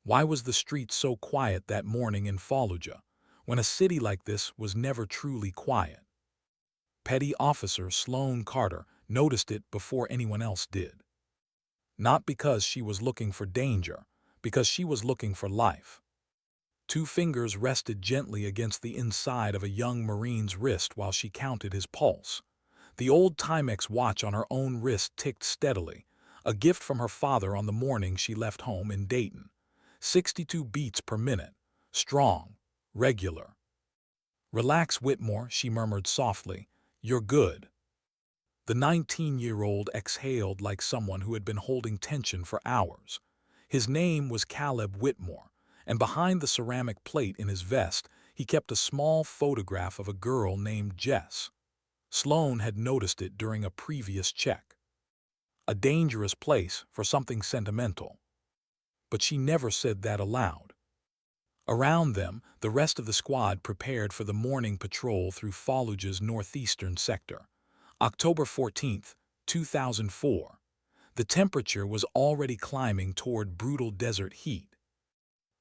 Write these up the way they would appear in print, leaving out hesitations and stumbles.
Why was the street so quiet that morning in Fallujah, when a city like this was never truly quiet? Petty Officer Sloane Carter noticed it before anyone else did. Not because she was looking for danger, because she was looking for life. Two fingers rested gently against the inside of a young Marine's wrist while she counted his pulse. The old Timex watch on her own wrist ticked steadily, a gift from her father on the morning she left home in Dayton. 62 beats per minute, strong, regular. "Relax, Whitmore," she murmured softly. "You're good." The 19-year-old exhaled like someone who had been holding tension for hours. His name was Caleb Whitmore, and behind the ceramic plate in his vest, he kept a small photograph of a girl named Jess. Sloane had noticed it during a previous check. A dangerous place for something sentimental. But she never said that aloud. Around them, the rest of the squad prepared for the morning patrol through Fallujah's northeastern sector. October 14th, 2004. The temperature was already climbing toward brutal desert heat.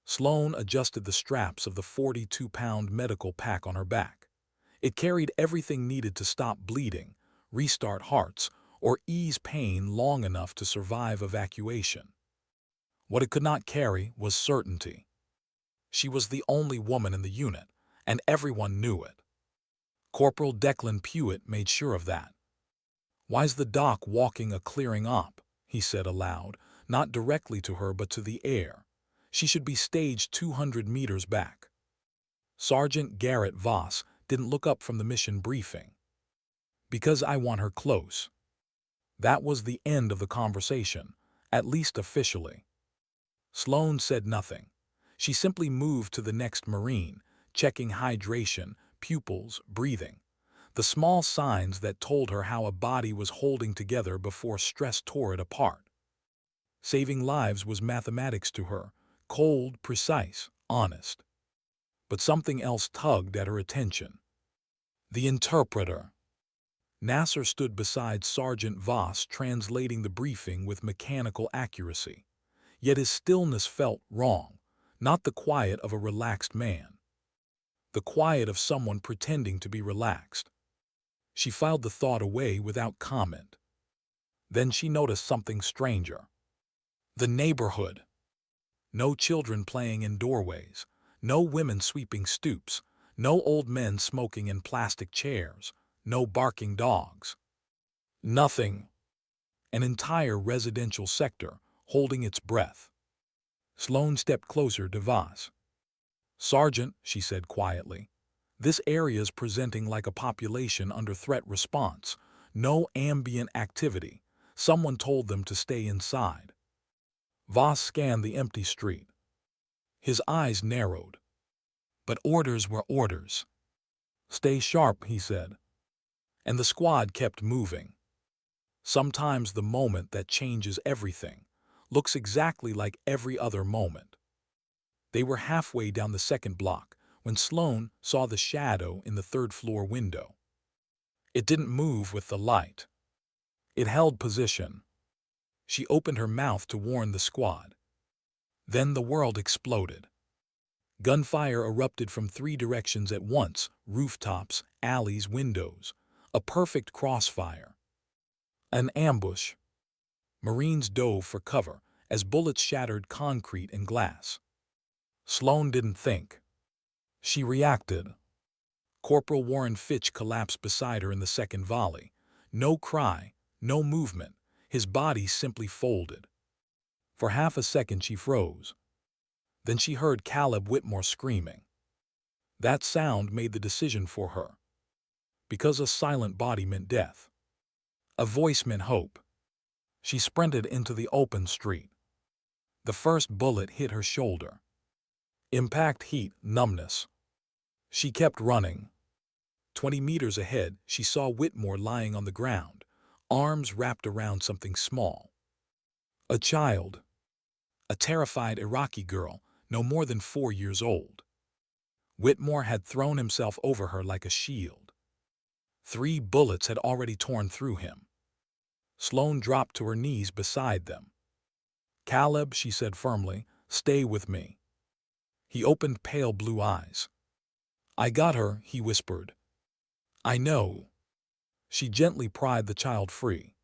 Sloane adjusted the straps of the 42-pound medical pack on her back. It carried everything needed to stop bleeding, restart hearts, or ease pain long enough to survive evacuation. What it could not carry was certainty. She was the only woman in the unit, and everyone knew it. Corporal Declan Pewitt made sure of that. "Why's the doc walking a clearing op?" he said aloud, not directly to her but to the air. "She should be staged 200 meters back." Sergeant Garrett Voss didn't look up from the mission briefing. "Because I want her close." That was the end of the conversation, at least officially. Sloane said nothing. She simply moved to the next Marine, checking hydration, pupils, breathing. The small signs that told her how a body was holding together before stress tore it apart. Saving lives was mathematics to her, cold, precise, honest. But something else tugged at her attention. The interpreter. Nasser stood beside Sergeant Voss, translating the briefing with mechanical accuracy. Yet his stillness felt wrong, not the quiet of a relaxed man. The quiet of someone pretending to be relaxed. She filed the thought away without comment. Then she noticed something stranger. The neighborhood. No children playing in doorways, no women sweeping stoops, no old men smoking in plastic chairs, no barking dogs. Nothing. An entire residential sector, holding its breath. Sloane stepped closer to Voss. "Sergeant," she said quietly, "this area's presenting like a population under threat response. No ambient activity. Someone told them to stay inside." Voss scanned the empty street. His eyes narrowed. But orders were orders. "Stay sharp," he said. And the squad kept moving. Sometimes the moment that changes everything looks exactly like every other moment. They were halfway down the second block when Sloane saw the shadow in the third-floor window. It didn't move with the light. It held position. She opened her mouth to warn the squad. Then the world exploded. Gunfire erupted from 3 directions at once: rooftops, alleys, windows. A perfect crossfire. An ambush. Marines dove for cover as bullets shattered concrete and glass. Sloane didn't think. She reacted. Corporal Warren Fitch collapsed beside her in the second volley. No cry, no movement. His body simply folded. For half a second she froze. Then she heard Caleb Whitmore screaming. That sound made the decision for her. Because a silent body meant death. A voice meant hope. She sprinted into the open street. The first bullet hit her shoulder. Impact, heat, numbness. She kept running. 20 meters ahead, she saw Whitmore lying on the ground, arms wrapped around something small. A child. A terrified Iraqi girl, no more than 4 years old. Whitmore had thrown himself over her like a shield. 3 bullets had already torn through him. Sloane dropped to her knees beside them. "Caleb," she said firmly, Stay with me. He opened pale blue eyes. I got her, he whispered. I know. She gently pried the child free.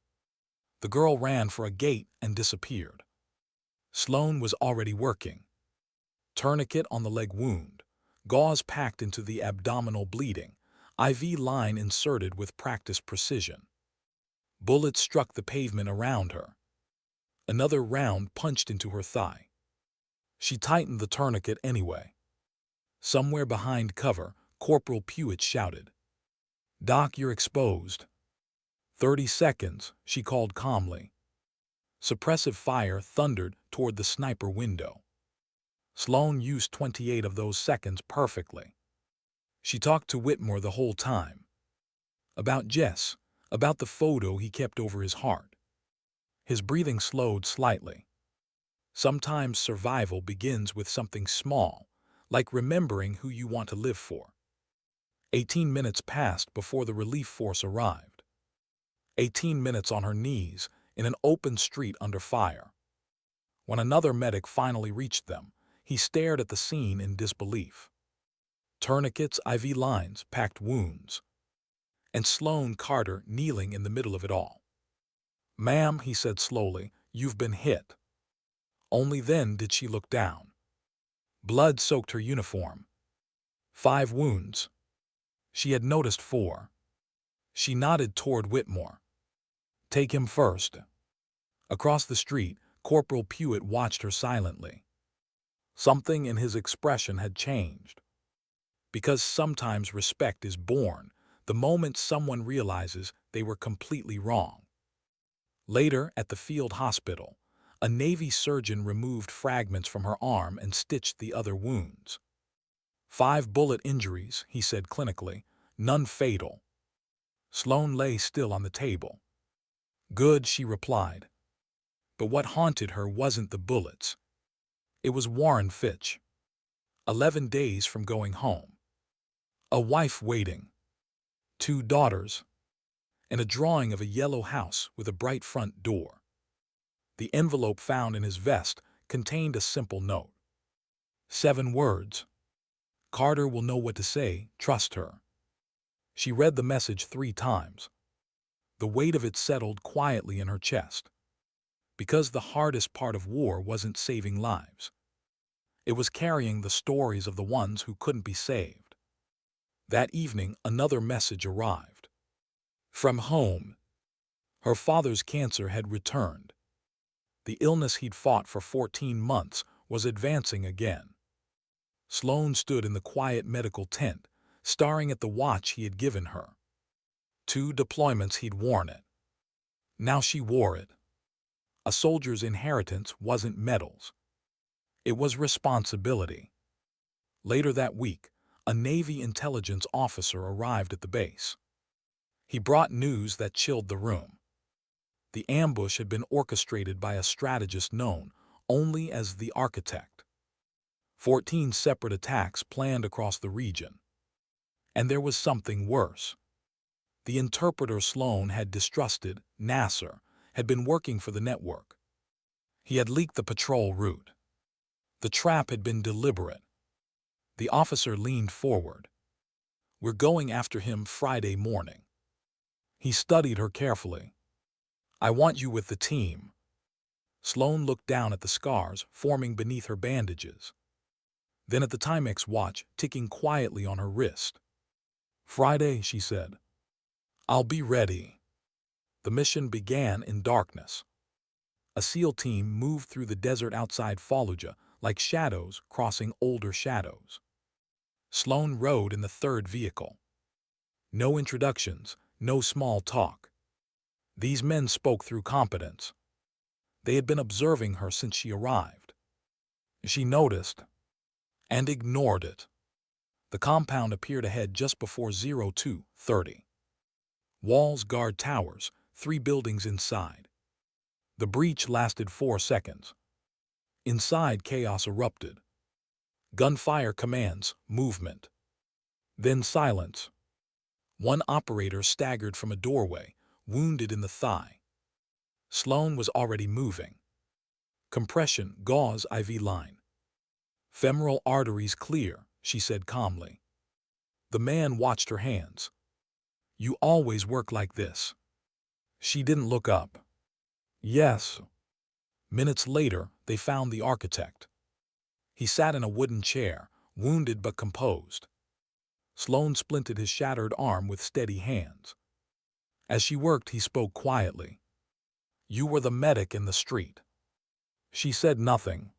The girl ran for a gate and disappeared. Sloane was already working. Tourniquet on the leg wound, gauze packed into the abdominal bleeding, IV line inserted with practiced precision. Bullets struck the pavement around her. Another round punched into her thigh. She tightened the tourniquet anyway. Somewhere behind cover, Corporal Pewitt shouted, Doc, you're exposed. 30 seconds, she called calmly. Suppressive fire thundered toward the sniper window. Sloane used 28 of those seconds perfectly. She talked to Whitmore the whole time. About Jess, about the photo he kept over his heart. His breathing slowed slightly. Sometimes survival begins with something small, like remembering who you want to live for. 18 minutes passed before the relief force arrived. 18 minutes on her knees in an open street under fire. When another medic finally reached them, he stared at the scene in disbelief. Tourniquets, IV lines, packed wounds. And Sloane Carter kneeling in the middle of it all. Ma'am, he said slowly, you've been hit. Only then did she look down. Blood soaked her uniform. 5 wounds. She had noticed 4. She nodded toward Whitmore. Take him first. Across the street, Corporal Pewitt watched her silently. Something in his expression had changed. Because sometimes respect is born the moment someone realizes they were completely wrong. Later, at the field hospital, a Navy surgeon removed fragments from her arm and stitched the other wounds. 5 bullet injuries, he said clinically, none fatal. Sloane lay still on the table. Good, she replied. But what haunted her wasn't the bullets. It was Warren Fitch. 11 days from going home. A wife waiting. 2 daughters. And a drawing of a yellow house with a bright front door. The envelope found in his vest contained a simple note. 7 words. Carter will know what to say, trust her. She read the message 3 times. The weight of it settled quietly in her chest. Because the hardest part of war wasn't saving lives. It was carrying the stories of the ones who couldn't be saved. That evening, another message arrived. From home. Her father's cancer had returned. The illness he'd fought for 14 months was advancing again. Sloane stood in the quiet medical tent, staring at the watch he had given her. 2 deployments he'd worn it. Now she wore it. A soldier's inheritance wasn't medals. It was responsibility. Later that week, a Navy intelligence officer arrived at the base. He brought news that chilled the room. The ambush had been orchestrated by a strategist known only as the Architect. 14 separate attacks planned across the region. And there was something worse. The interpreter Sloane had distrusted, Nasser, had been working for the network. He had leaked the patrol route. The trap had been deliberate. The officer leaned forward. We're going after him Friday morning. He studied her carefully. I want you with the team. Sloane looked down at the scars forming beneath her bandages. Then at the Timex watch ticking quietly on her wrist. Friday, she said. I'll be ready. The mission began in darkness. A SEAL team moved through the desert outside Fallujah like shadows crossing older shadows. Sloane rode in the 3rd vehicle. No introductions, no small talk. These men spoke through competence. They had been observing her since she arrived. She noticed and ignored it. The compound appeared ahead just before 02:30. Walls guard towers, 3 buildings inside. The breach lasted 4 seconds. Inside, chaos erupted. Gunfire commands, movement. Then silence. One operator staggered from a doorway, wounded in the thigh. Sloane was already moving. Compression, gauze, IV line. Femoral arteries clear, she said calmly. The man watched her hands. You always work like this. She didn't look up. Yes. Minutes later, they found the architect. He sat in a wooden chair, wounded but composed. Sloane splinted his shattered arm with steady hands. As she worked, he spoke quietly. You were the medic in the street. She said nothing.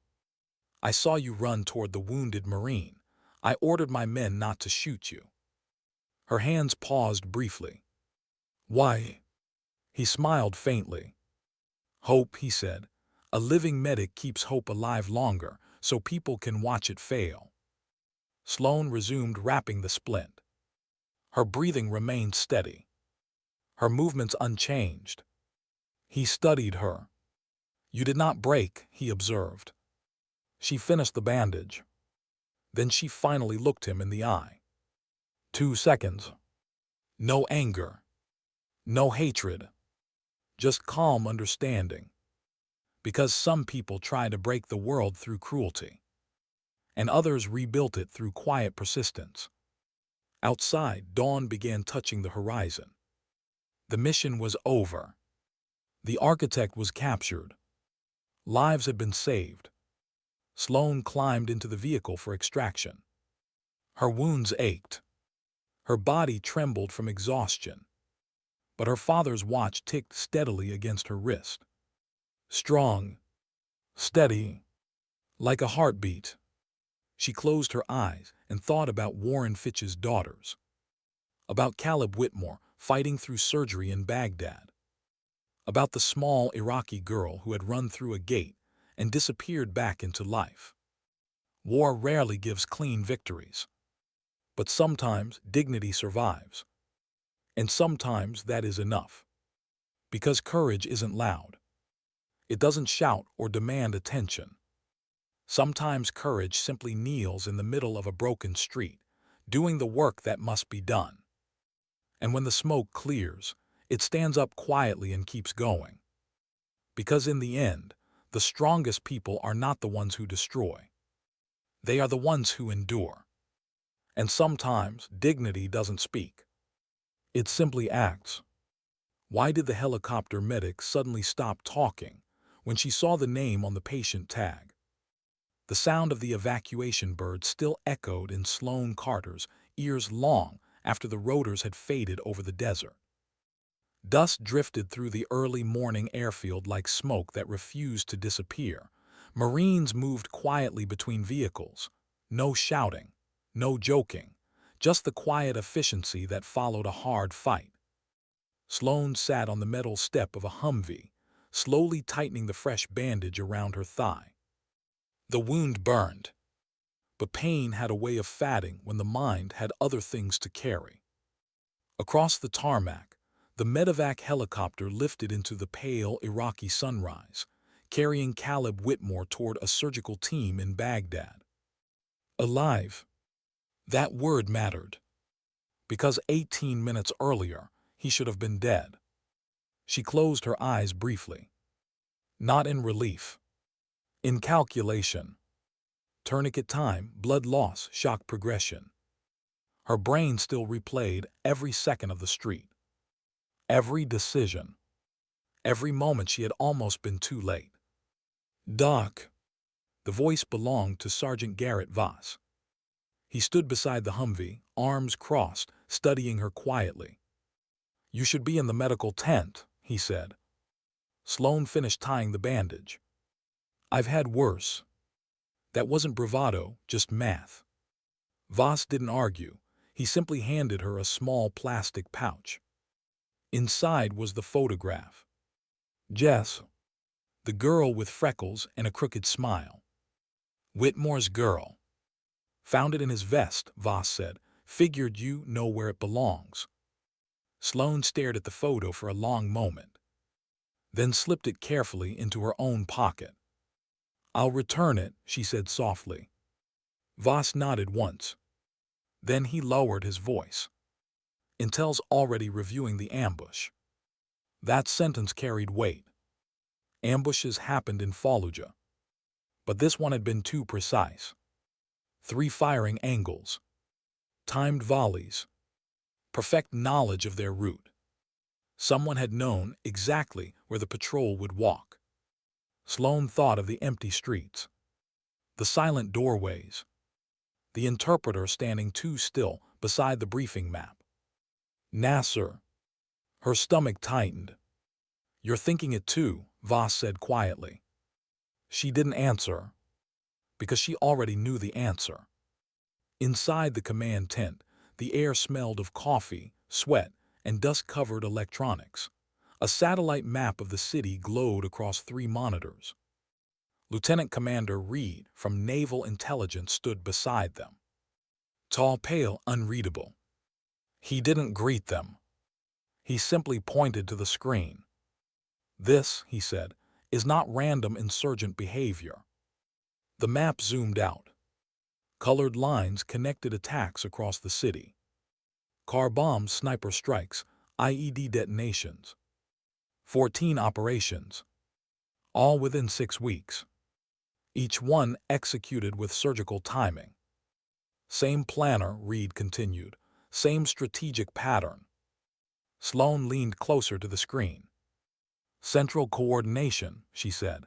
I saw you run toward the wounded Marine. I ordered my men not to shoot you. Her hands paused briefly. Why? He smiled faintly. Hope, he said. A living medic keeps hope alive longer, so people can watch it fail. Sloane resumed wrapping the splint. Her breathing remained steady. Her movements unchanged. He studied her. You did not break, he observed. She finished the bandage. Then she finally looked him in the eye. 2 seconds. No anger. No hatred. Just calm understanding. Because some people try to break the world through cruelty, and others rebuilt it through quiet persistence. Outside, dawn began touching the horizon. The mission was over. The architect was captured. Lives had been saved. Sloane climbed into the vehicle for extraction. Her wounds ached. Her body trembled from exhaustion. But her father's watch ticked steadily against her wrist. Strong. Steady. Like a heartbeat. She closed her eyes and thought about Warren Fitch's daughters. About Caleb Whitmore fighting through surgery in Baghdad. About the small Iraqi girl who had run through a gate and disappeared back into life. War rarely gives clean victories. But sometimes dignity survives. And sometimes that is enough. Because courage isn't loud. It doesn't shout or demand attention. Sometimes courage simply kneels in the middle of a broken street, doing the work that must be done. And when the smoke clears, it stands up quietly and keeps going. Because in the end, the strongest people are not the ones who destroy. They are the ones who endure. And sometimes dignity doesn't speak. It simply acts. Why did the helicopter medic suddenly stop talking when she saw the name on the patient tag? The sound of the evacuation bird still echoed in Sloane Carter's ears long after the rotors had faded over the desert. Dust drifted through the early morning airfield like smoke that refused to disappear. Marines moved quietly between vehicles. No shouting, no joking, just the quiet efficiency that followed a hard fight. Sloane sat on the metal step of a Humvee, slowly tightening the fresh bandage around her thigh. The wound burned, but pain had a way of fatting when the mind had other things to carry. Across the tarmac, the medevac helicopter lifted into the pale Iraqi sunrise, carrying Caleb Whitmore toward a surgical team in Baghdad. Alive. That word mattered. Because 18 minutes earlier, he should have been dead. She closed her eyes briefly. Not in relief. In calculation. Tourniquet time, blood loss, shock progression. Her brain still replayed every second of the street. Every decision. Every moment she had almost been too late. Doc. The voice belonged to Sergeant Garrett Voss. He stood beside the Humvee, arms crossed, studying her quietly. You should be in the medical tent, he said. Sloane finished tying the bandage. I've had worse. That wasn't bravado, just math. Voss didn't argue. He simply handed her a small plastic pouch. Inside was the photograph. Jess. The girl with freckles and a crooked smile. Whitmore's girl. Found it in his vest, Voss said. Figured you know where it belongs. Sloane stared at the photo for a long moment. Then slipped it carefully into her own pocket. I'll return it, she said softly. Voss nodded once. Then he lowered his voice. Intel's already reviewing the ambush. That sentence carried weight. Ambushes happened in Fallujah. But this one had been too precise. 3 firing angles, timed volleys, perfect knowledge of their route. Someone had known exactly where the patrol would walk. Sloane thought of the empty streets, the silent doorways, the interpreter standing too still beside the briefing map. Nasser. Her stomach tightened. "You're thinking it too," Voss said quietly. She didn't answer, because she already knew the answer. Inside the command tent, the air smelled of coffee, sweat, and dust-covered electronics. A satellite map of the city glowed across 3 monitors. Lieutenant Commander Reed from Naval Intelligence stood beside them. Tall, pale, unreadable. He didn't greet them. He simply pointed to the screen. "This," he said, "is not random insurgent behavior." The map zoomed out. Colored lines connected attacks across the city. Car bombs, sniper strikes, IED detonations. 14 operations, all within 6 weeks. Each one executed with surgical timing. Same planner, Reed continued, same strategic pattern. Sloane leaned closer to the screen. "Central coordination," she said.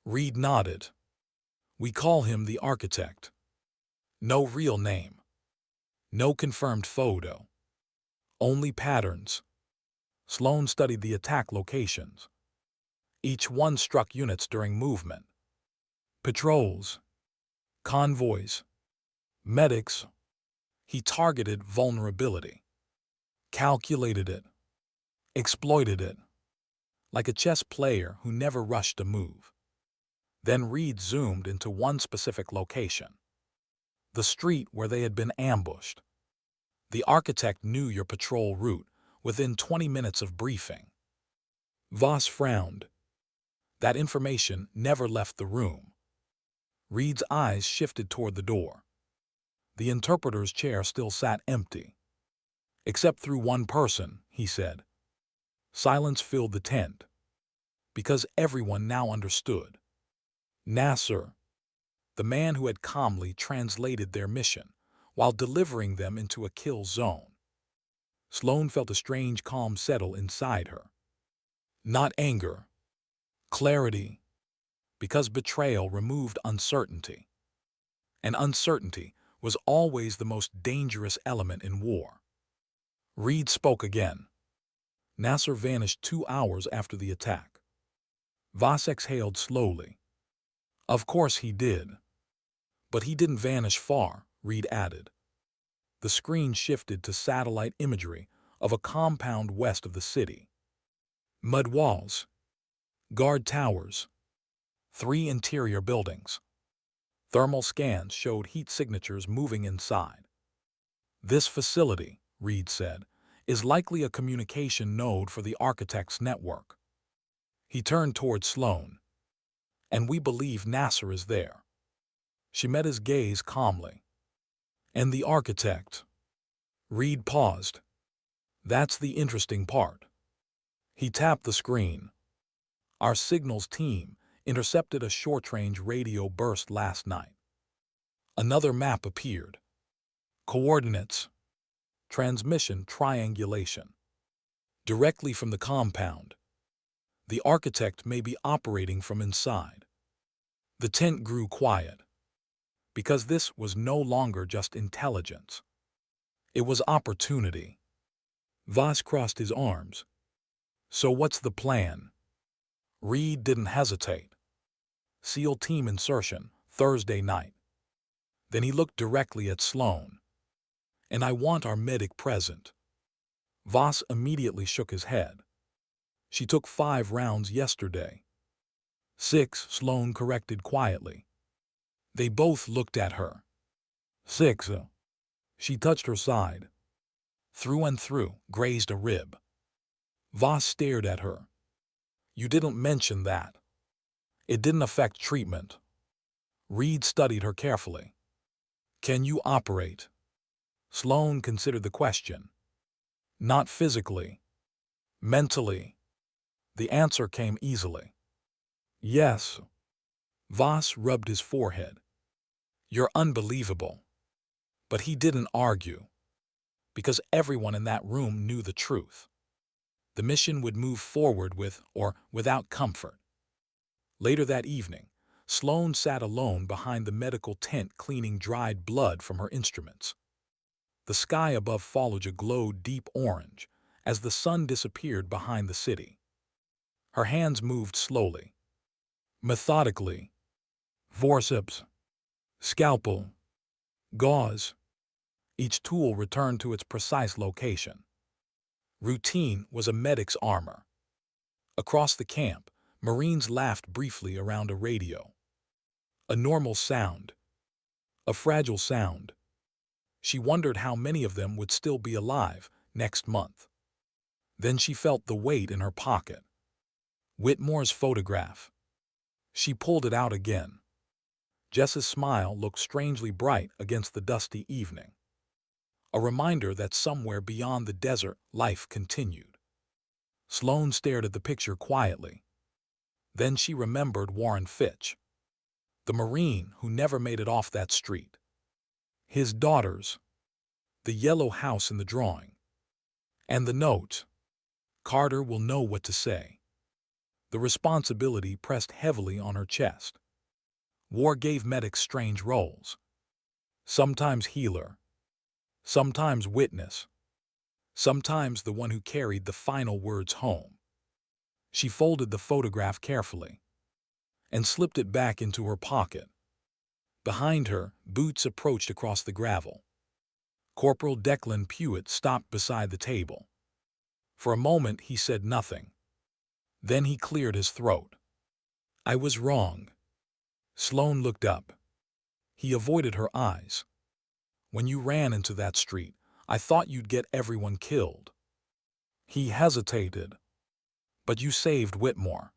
Reed nodded. "We call him the architect. No real name. No confirmed photo. Only patterns." Sloane studied the attack locations. Each one struck units during movement. Patrols, convoys, medics. He targeted vulnerability, calculated it, exploited it, like a chess player who never rushed a move. Then Reed zoomed into one specific location. The street where they had been ambushed. "The architect knew your patrol route within 20 minutes of briefing." Voss frowned. That information never left the room. Reed's eyes shifted toward the door. The interpreter's chair still sat empty. "Except through one person," he said. Silence filled the tent, because everyone now understood. Nasser, the man who had calmly translated their mission while delivering them into a kill zone. Sloane felt a strange calm settle inside her. Not anger, clarity, because betrayal removed uncertainty. And uncertainty was always the most dangerous element in war. Reed spoke again. "Nasser vanished 2 hours after the attack." Voss exhaled slowly. "Of course he did. But he didn't vanish far," Reed added. The screen shifted to satellite imagery of a compound west of the city. Mud walls, guard towers, 3 interior buildings. Thermal scans showed heat signatures moving inside. "This facility," Reed said, "is likely a communication node for the architect's network." He turned toward Sloane. "And we believe Nasser is there." She met his gaze calmly. "And the architect?" Reed paused. "That's the interesting part." He tapped the screen. "Our signals team intercepted a short-range radio burst last night." Another map appeared. Coordinates. Transmission triangulation. Directly from the compound. The architect may be operating from inside. The tent grew quiet, because this was no longer just intelligence. It was opportunity. Voss crossed his arms. "So what's the plan?" Reed didn't hesitate. "SEAL team insertion, Thursday night." Then he looked directly at Sloane. "And I want our medic present." Voss immediately shook his head. "She took 5 rounds yesterday." 6, Sloane corrected quietly. They both looked at her. 6. She touched her side. Through and through, grazed a rib. Voss stared at her. "You didn't mention that." "It didn't affect treatment." Reed studied her carefully. "Can you operate?" Sloane considered the question. "Not physically. Mentally." The answer came easily. "Yes." Voss rubbed his forehead. You're unbelievable. But he didn't argue, because everyone in that room knew the truth. The mission would move forward with or without comfort. Later that evening, Sloane sat alone behind the medical tent cleaning dried blood from her instruments. The sky above Fallujah glowed deep orange as the sun disappeared behind the city. Her hands moved slowly, methodically. Forceps, scalpel, gauze. Each tool returned to its precise location. Routine was a medic's armor. Across the camp, Marines laughed briefly around a radio. A normal sound. A fragile sound. She wondered how many of them would still be alive next month. Then she felt the weight in her pocket. Whitmore's photograph. She pulled it out again. Jess's smile looked strangely bright against the dusty evening. A reminder that somewhere beyond the desert, life continued. Sloane stared at the picture quietly. Then she remembered Warren Fitch, the Marine who never made it off that street. His daughters, the yellow house in the drawing, and the note. Carter will know what to say. The responsibility pressed heavily on her chest. War gave medics strange roles. Sometimes healer, sometimes witness, sometimes the one who carried the final words home. She folded the photograph carefully and slipped it back into her pocket. Behind her, Boots approached across the gravel. Corporal Declan Pewitt stopped beside the table. For a moment he said nothing. Then he cleared his throat. I was wrong. Sloane looked up. He avoided her eyes. When you ran into that street, I thought you'd get everyone killed. He hesitated. But you saved Whitmore.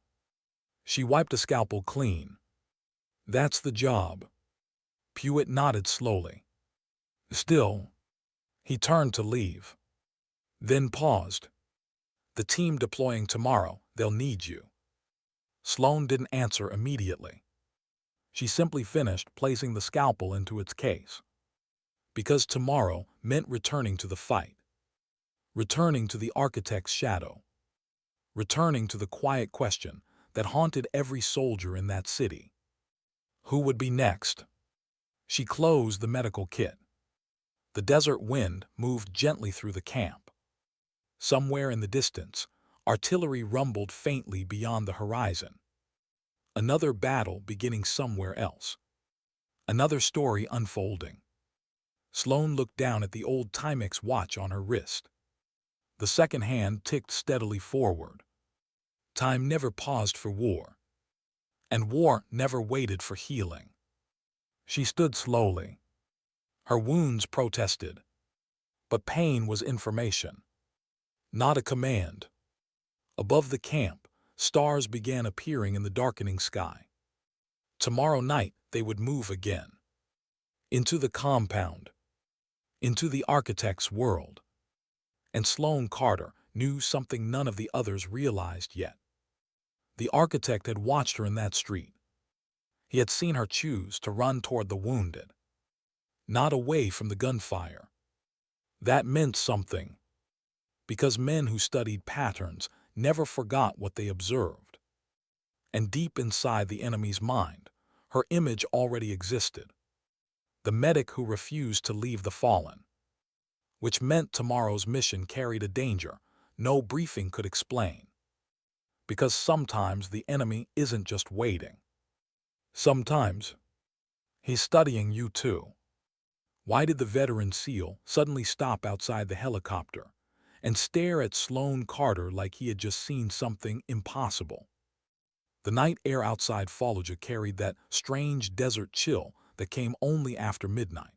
She wiped a scalpel clean. That's the job. Pewitt nodded slowly. Still, he turned to leave. Then paused. The team deploying tomorrow, they'll need you. Sloane didn't answer immediately. She simply finished placing the scalpel into its case. Because tomorrow meant returning to the fight. Returning to the architect's shadow. Returning to the quiet question that haunted every soldier in that city. Who would be next? She closed the medical kit. The desert wind moved gently through the camp. Somewhere in the distance, artillery rumbled faintly beyond the horizon. Another battle beginning somewhere else. Another story unfolding. Sloane looked down at the old Timex watch on her wrist. The second hand ticked steadily forward. Time never paused for war. And war never waited for healing. She stood slowly. Her wounds protested. But pain was information, not a command. Above the camp, stars began appearing in the darkening sky. Tomorrow night they would move again. Into the compound. Into the architect's world. And Sloane Carter knew something none of the others realized yet. The architect had watched her in that street. He had seen her choose to run toward the wounded, not away from the gunfire. That meant something, because men who studied patterns never forgot what they observed. And deep inside the enemy's mind, her image already existed. The medic who refused to leave the fallen. Which meant tomorrow's mission carried a danger no briefing could explain. Because sometimes the enemy isn't just waiting. Sometimes he's studying you too. Why did the veteran SEAL suddenly stop outside the helicopter and stare at Sloane Carter like he had just seen something impossible? The night air outside Fallujah carried that strange desert chill that came only after midnight.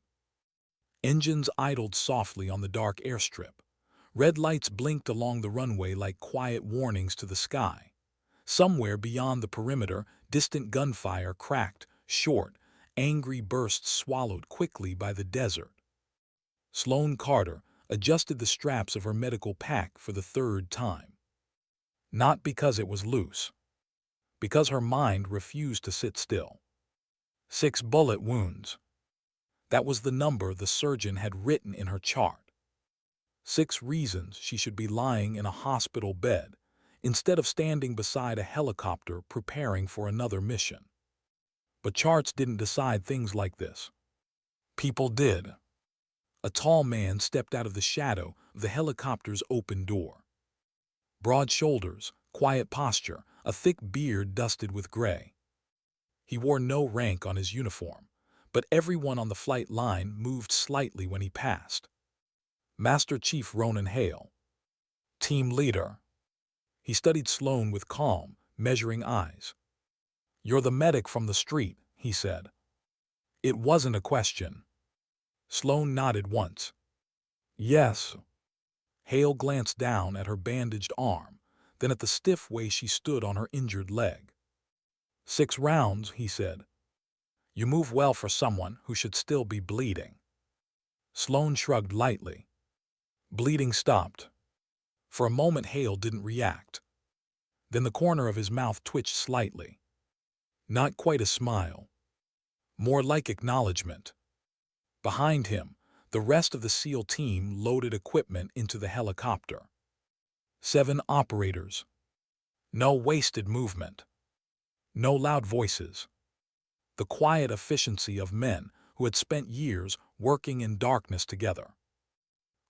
Engines idled softly on the dark airstrip. Red lights blinked along the runway like quiet warnings to the sky. Somewhere beyond the perimeter, distant gunfire cracked, short, angry bursts swallowed quickly by the desert. Sloane Carter adjusted the straps of her medical pack for the third time. Not because it was loose. Because her mind refused to sit still. 6 bullet wounds. That was the number the surgeon had written in her chart. 6 reasons she should be lying in a hospital bed instead of standing beside a helicopter preparing for another mission. But charts didn't decide things like this. People did. A tall man stepped out of the shadow of the helicopter's open door. Broad shoulders, quiet posture, a thick beard dusted with gray. He wore no rank on his uniform, but everyone on the flight line moved slightly when he passed. Master Chief Ronan Hale. Team leader. He studied Sloan with calm, measuring eyes. "You're the medic from the street," he said. It wasn't a question. Sloan nodded once. "Yes." Hale glanced down at her bandaged arm, then at the stiff way she stood on her injured leg. 6 rounds, he said. "You move well for someone who should still be bleeding." Sloan shrugged lightly. Bleeding stopped. For a moment Hale didn't react. Then the corner of his mouth twitched slightly. Not quite a smile. More like acknowledgement. Behind him, the rest of the SEAL team loaded equipment into the helicopter. 7 operators. No wasted movement. No loud voices. The quiet efficiency of men who had spent years working in darkness together.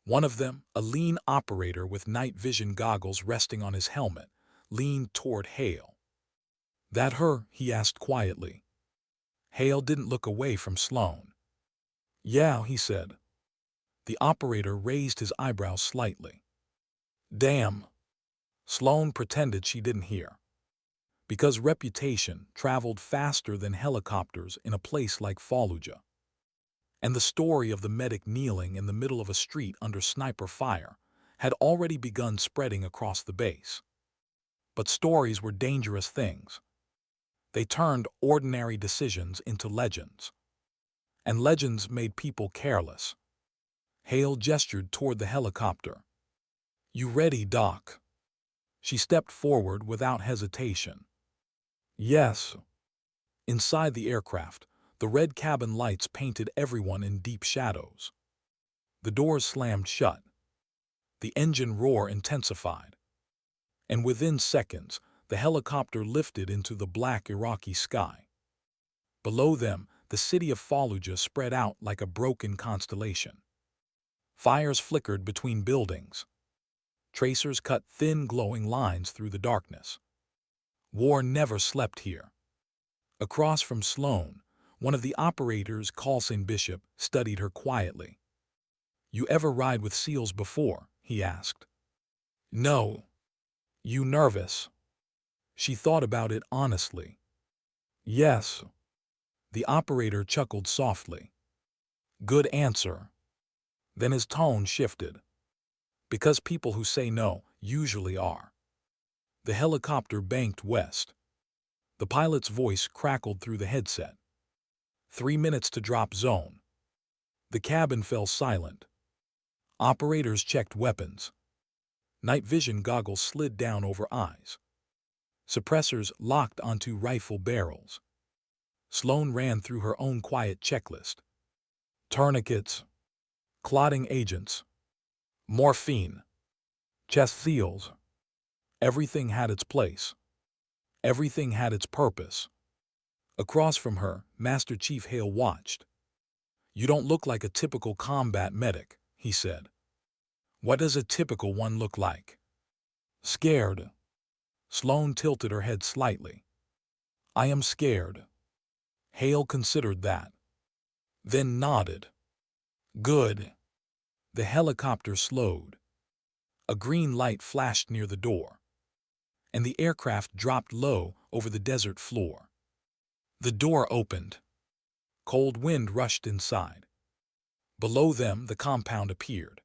One of them, a lean operator with night vision goggles resting on his helmet, leaned toward Hale. "That her?" he asked quietly. Hale didn't look away from Sloan. "Yeah," he said. The operator raised his eyebrows slightly. "Damn." Sloan pretended she didn't hear. Because reputation traveled faster than helicopters in a place like Fallujah. And the story of the medic kneeling in the middle of a street under sniper fire had already begun spreading across the base. But stories were dangerous things. They turned ordinary decisions into legends. And legends made people careless. Hale gestured toward the helicopter. "You ready, Doc?" She stepped forward without hesitation. "Yes." Inside the aircraft, the red cabin lights painted everyone in deep shadows. The doors slammed shut. The engine roar intensified. And within seconds, the helicopter lifted into the black Iraqi sky. Below them, the city of Fallujah spread out like a broken constellation. Fires flickered between buildings. Tracers cut thin glowing lines through the darkness. War never slept here. Across from Sloan, one of the operators, Coulson Bishop, studied her quietly. "You ever ride with SEALs before?" he asked. "No." "You nervous?" She thought about it honestly. "Yes." The operator chuckled softly. "Good answer." Then his tone shifted. "Because people who say no usually are." The helicopter banked west. The pilot's voice crackled through the headset. 3 minutes to drop zone. The cabin fell silent. Operators checked weapons. Night vision goggles slid down over eyes. Suppressors locked onto rifle barrels. Sloan ran through her own quiet checklist. Tourniquets. Clotting agents. Morphine. Chest seals. Everything had its place. Everything had its purpose. Across from her, Master Chief Hale watched. "You don't look like a typical combat medic," he said. "What does a typical one look like?" "Scared." Sloan tilted her head slightly. "I am scared." Hale considered that. Then nodded. "Good." The helicopter slowed. A green light flashed near the door. And the aircraft dropped low over the desert floor. The door opened. Cold wind rushed inside. Below them, the compound appeared.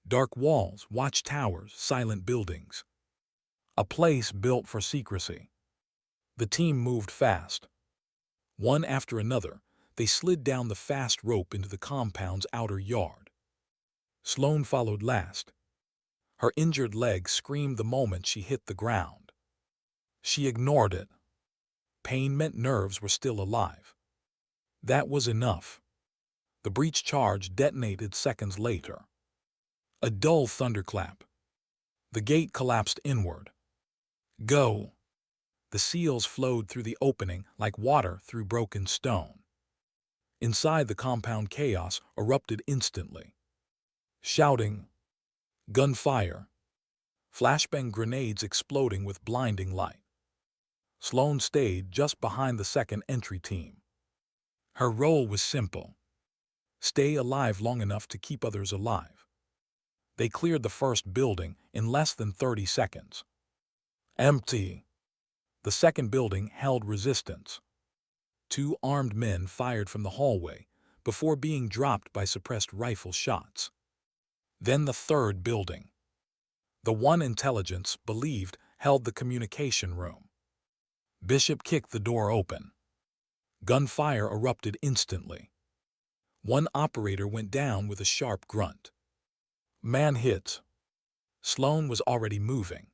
Dark walls, watchtowers, silent buildings. A place built for secrecy. The team moved fast. One after another, they slid down the fast rope into the compound's outer yard. Sloan followed last. Her injured leg screamed the moment she hit the ground. She ignored it. Pain meant nerves were still alive. That was enough. The breech charge detonated seconds later. A dull thunderclap. The gate collapsed inward. Go! The seals flowed through the opening like water through broken stone. Inside, the compound chaos erupted instantly. Shouting, gunfire, flashbang grenades exploding with blinding light. Sloane stayed just behind the second entry team. Her role was simple. Stay alive long enough to keep others alive. They cleared the first building in less than 30 seconds. Empty. The second building held resistance. 2 armed men fired from the hallway before being dropped by suppressed rifle shots. Then the third building. The one intelligence believed held the communication room. Bishop kicked the door open. Gunfire erupted instantly. One operator went down with a sharp grunt. Man hit. Sloane was already moving.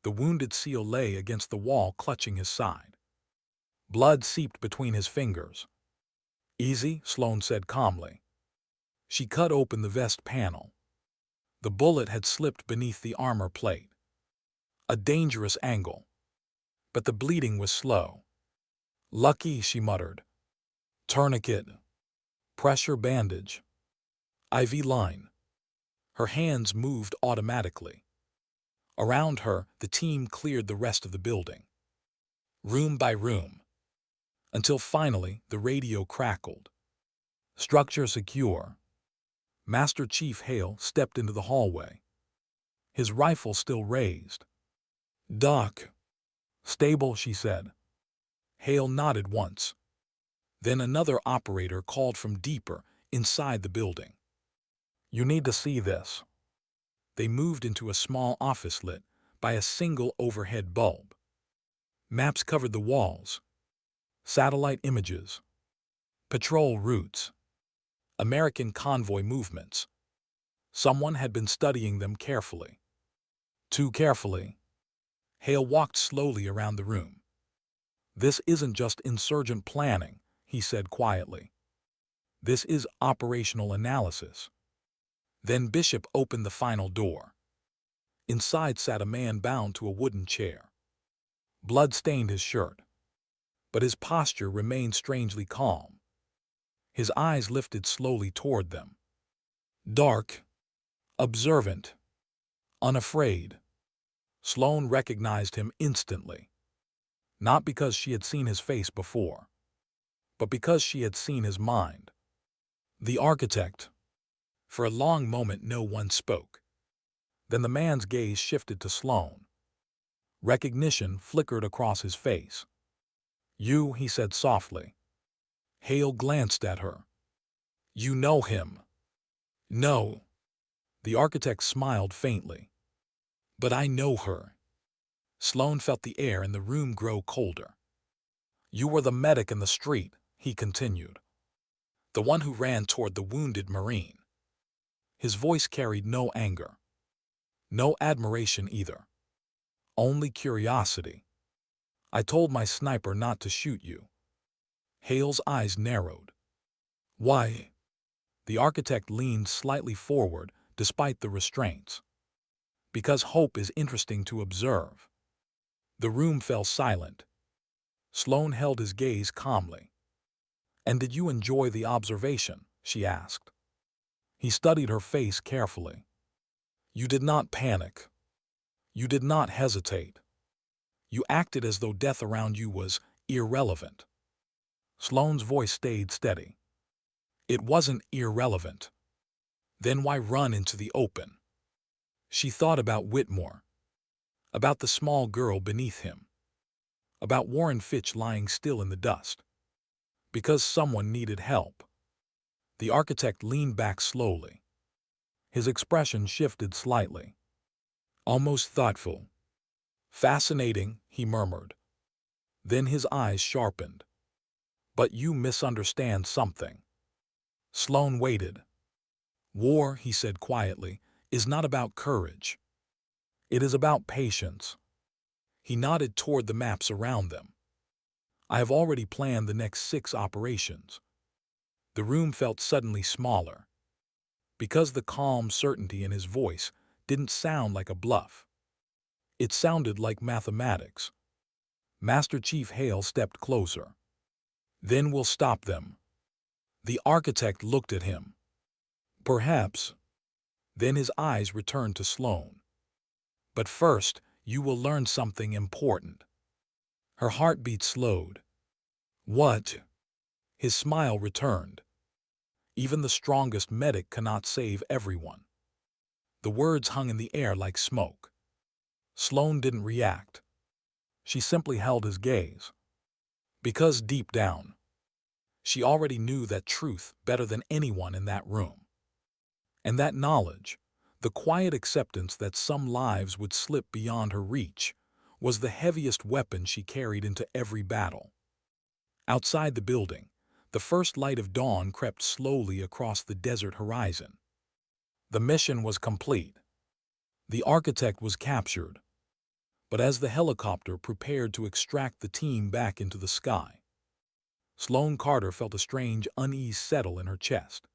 The wounded SEAL lay against the wall, clutching his side. Blood seeped between his fingers. Easy, Sloane said calmly. She cut open the vest panel. The bullet had slipped beneath the armor plate. A dangerous angle. But the bleeding was slow. Lucky, she muttered. Tourniquet. Pressure bandage. IV line. Her hands moved automatically. Around her, the team cleared the rest of the building. Room by room. Until finally, the radio crackled. Structure secure. Master Chief Hale stepped into the hallway. His rifle still raised. Doc. Stable, she said. Hale nodded once. Then another operator called from deeper inside the building. You need to see this. They moved into a small office lit by a single overhead bulb. Maps covered the walls. Satellite images. Patrol routes. American convoy movements. Someone had been studying them carefully. Too carefully. Hale walked slowly around the room. This isn't just insurgent planning, he said quietly. This is operational analysis. Then Bishop opened the final door. Inside sat a man bound to a wooden chair. Blood stained his shirt. But his posture remained strangely calm. His eyes lifted slowly toward them. Dark. Observant. Unafraid. Sloane recognized him instantly. Not because she had seen his face before, but because she had seen his mind. The architect. For a long moment no one spoke. Then the man's gaze shifted to Sloane. Recognition flickered across his face. You, he said softly. Hale glanced at her. You know him. No. The architect smiled faintly. But I know her. Sloane felt the air in the room grow colder. You were the medic in the street, he continued. The one who ran toward the wounded Marine. His voice carried no anger. No admiration either. Only curiosity. I told my sniper not to shoot you. Hale's eyes narrowed. Why? The architect leaned slightly forward despite the restraints. Because hope is interesting to observe. The room fell silent. Sloane held his gaze calmly. And did you enjoy the observation? She asked. He studied her face carefully. You did not panic. You did not hesitate. You acted as though death around you was irrelevant. Sloane's voice stayed steady. It wasn't irrelevant. Then why run into the open? She thought about Whitmore. About the small girl beneath him. About Warren Fitch lying still in the dust. Because someone needed help. The architect leaned back slowly. His expression shifted slightly. Almost thoughtful. Fascinating, he murmured. Then his eyes sharpened. But you misunderstand something. Sloane waited. War, he said quietly, is not about courage. It is about patience. He nodded toward the maps around them. I have already planned the next 6 operations. The room felt suddenly smaller, because the calm certainty in his voice didn't sound like a bluff. It sounded like mathematics. Master Chief Hale stepped closer. Then we'll stop them. The architect looked at him. Perhaps. Then his eyes returned to Sloane. But first, you will learn something important. Her heartbeat slowed. What? His smile returned. Even the strongest medic cannot save everyone. The words hung in the air like smoke. Sloane didn't react. She simply held his gaze. Because deep down, she already knew that truth better than anyone in that room. And that knowledge, the quiet acceptance that some lives would slip beyond her reach, was the heaviest weapon she carried into every battle. Outside the building, the first light of dawn crept slowly across the desert horizon. The mission was complete. The architect was captured. But as the helicopter prepared to extract the team back into the sky, Sloane Carter felt a strange unease settle in her chest.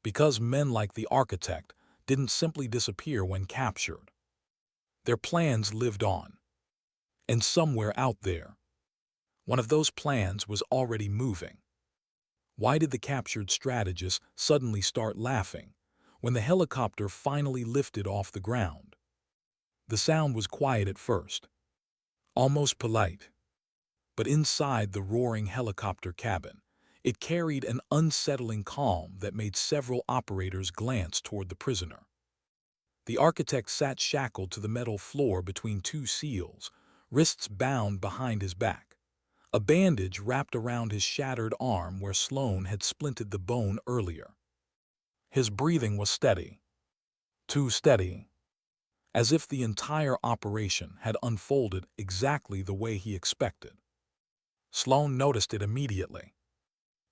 Because men like the architect didn't simply disappear when captured. Their plans lived on. And somewhere out there, one of those plans was already moving. Why did the captured strategist suddenly start laughing when the helicopter finally lifted off the ground? The sound was quiet at first, almost polite. But inside the roaring helicopter cabin, it carried an unsettling calm that made several operators glance toward the prisoner. The architect sat shackled to the metal floor between 2 seals, wrists bound behind his back, a bandage wrapped around his shattered arm where Sloane had splinted the bone earlier. His breathing was steady, too steady, as if the entire operation had unfolded exactly the way he expected. Sloane noticed it immediately.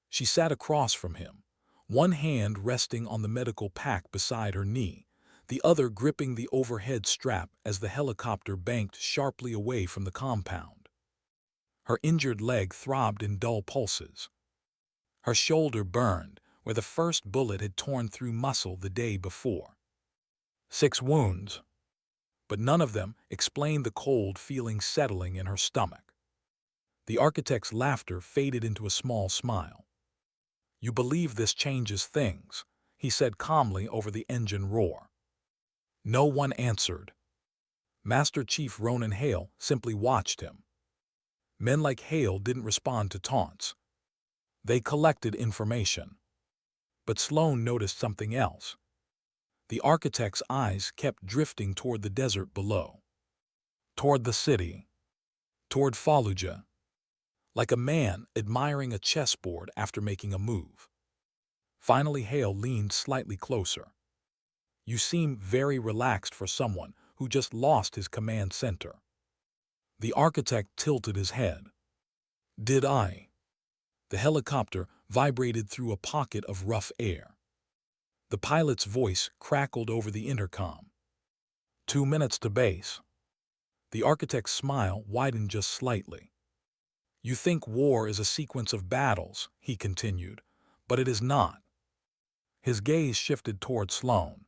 She sat across from him, one hand resting on the medical pack beside her knee, the other gripping the overhead strap as the helicopter banked sharply away from the compound. Her injured leg throbbed in dull pulses. Her shoulder burned where the first bullet had torn through muscle the day before. 6 wounds, but none of them explained the cold feeling settling in her stomach. The architect's laughter faded into a small smile. You believe this changes things, he said calmly over the engine roar. No one answered. Master Chief Ronan Hale simply watched him. Men like Hale didn't respond to taunts. They collected information. But Sloane noticed something else. The architect's eyes kept drifting toward the desert below. Toward the city. Toward Fallujah. Like a man admiring a chessboard after making a move. Finally, Hale leaned slightly closer. You seem very relaxed for someone who just lost his command center. The architect tilted his head. Did I? The helicopter vibrated through a pocket of rough air. The pilot's voice crackled over the intercom. 2 minutes to base. The architect's smile widened just slightly. You think war is a sequence of battles, he continued, but it is not. His gaze shifted toward Sloane.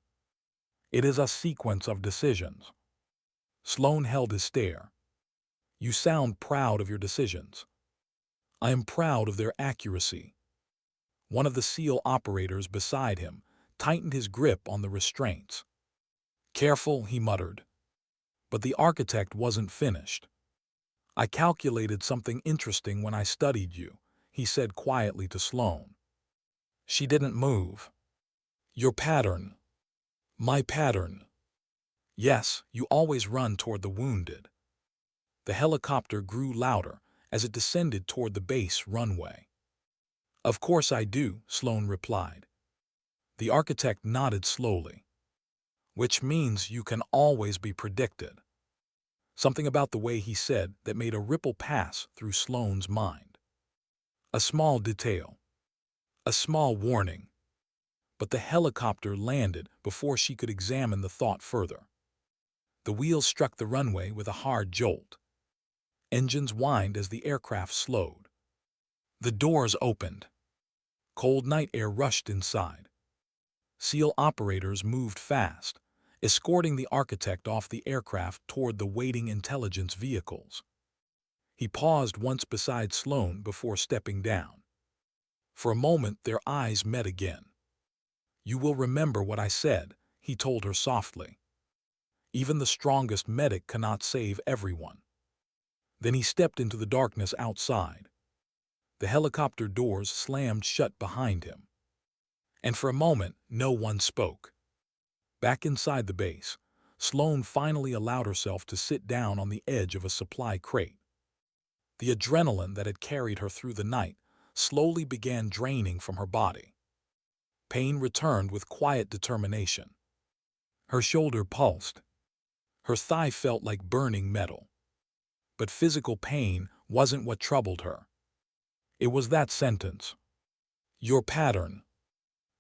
It is a sequence of decisions. Sloane held his stare. You sound proud of your decisions. I am proud of their accuracy. One of the SEAL operators beside him tightened his grip on the restraints. Careful, he muttered. But the architect wasn't finished. I calculated something interesting when I studied you, he said quietly to Sloane. She didn't move. Your pattern. My pattern. Yes, you always run toward the wounded. The helicopter grew louder as it descended toward the base runway. Of course I do, Sloane replied. The architect nodded slowly. Which means you can always be predicted. Something about the way he said that made a ripple pass through Sloane's mind. A small detail. A small warning. But the helicopter landed before she could examine the thought further. The wheels struck the runway with a hard jolt. Engines whined as the aircraft slowed. The doors opened. Cold night air rushed inside. SEAL operators moved fast, escorting the architect off the aircraft toward the waiting intelligence vehicles. He paused once beside Sloane before stepping down. For a moment, their eyes met again. "You will remember what I said," he told her softly. "Even the strongest medic cannot save everyone." Then he stepped into the darkness outside. The helicopter doors slammed shut behind him. And for a moment, no one spoke. Back inside the base, Sloane finally allowed herself to sit down on the edge of a supply crate. The adrenaline that had carried her through the night slowly began draining from her body. Pain returned with quiet determination. Her shoulder pulsed. Her thigh felt like burning metal. But physical pain wasn't what troubled her. It was that sentence. "Your pattern."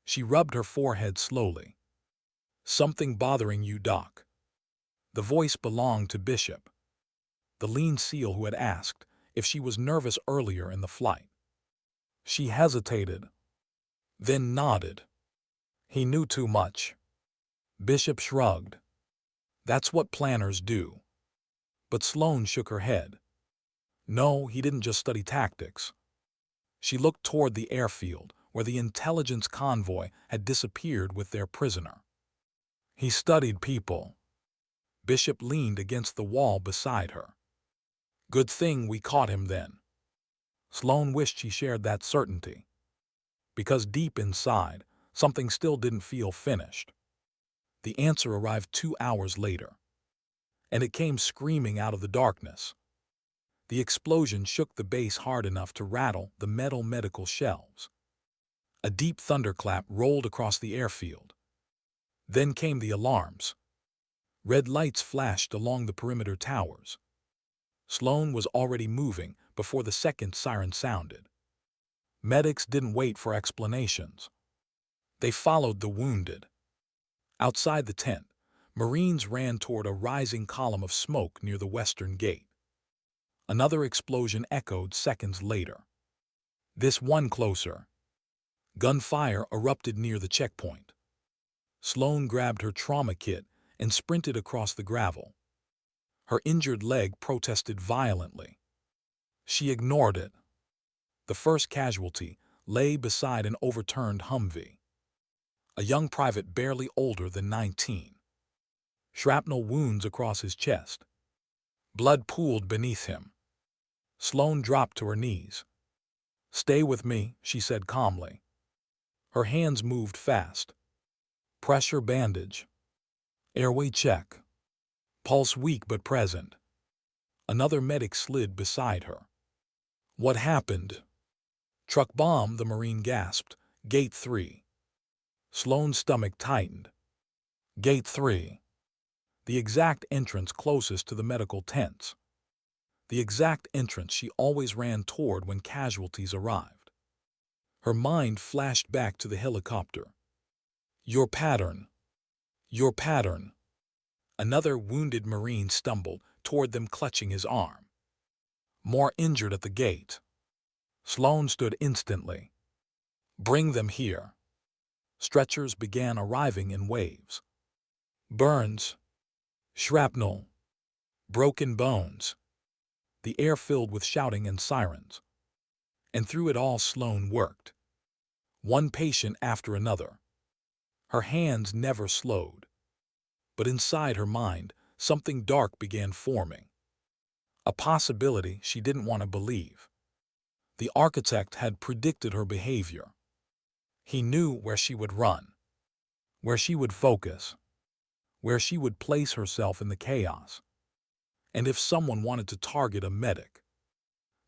She rubbed her forehead slowly. "Something bothering you, Doc?" The voice belonged to Bishop, the lean SEAL who had asked if she was nervous earlier in the flight. She hesitated, then nodded. He knew too much. Bishop shrugged. "That's what planners do." But Sloane shook her head. "No, he didn't just study tactics." She looked toward the airfield, where the intelligence convoy had disappeared with their prisoner. "He studied people." Bishop leaned against the wall beside her. "Good thing we caught him then." Sloane wished she shared that certainty. Because deep inside, something still didn't feel finished. The answer arrived 2 hours later. And it came screaming out of the darkness. The explosion shook the base hard enough to rattle the metal medical shelves. A deep thunderclap rolled across the airfield. Then came the alarms. Red lights flashed along the perimeter towers. Sloane was already moving before the second siren sounded. Medics didn't wait for explanations. They followed the wounded. Outside the tent, Marines ran toward a rising column of smoke near the western gate. Another explosion echoed seconds later. This one closer. Gunfire erupted near the checkpoint. Sloane grabbed her trauma kit and sprinted across the gravel. Her injured leg protested violently. She ignored it. The first casualty lay beside an overturned Humvee. A young private barely older than 19. Shrapnel wounds across his chest. Blood pooled beneath him. Sloane dropped to her knees. "Stay with me," she said calmly. Her hands moved fast. Pressure bandage. Airway check. Pulse weak but present. Another medic slid beside her. "What happened?" "Truck bomb," the Marine gasped. "Gate 3. Sloane's stomach tightened. Gate 3. The exact entrance closest to the medical tents. The exact entrance she always ran toward when casualties arrived. Her mind flashed back to the helicopter. "Your pattern. Your pattern." Another wounded Marine stumbled toward them, clutching his arm. "More injured at the gate." Sloane stood instantly. "Bring them here." Stretchers began arriving in waves. Burns. Shrapnel. Broken bones. The air filled with shouting and sirens. And through it all Sloane worked. One patient after another. Her hands never slowed. But inside her mind, something dark began forming. A possibility she didn't want to believe. The architect had predicted her behavior. He knew where she would run, where she would focus, where she would place herself in the chaos. And if someone wanted to target a medic,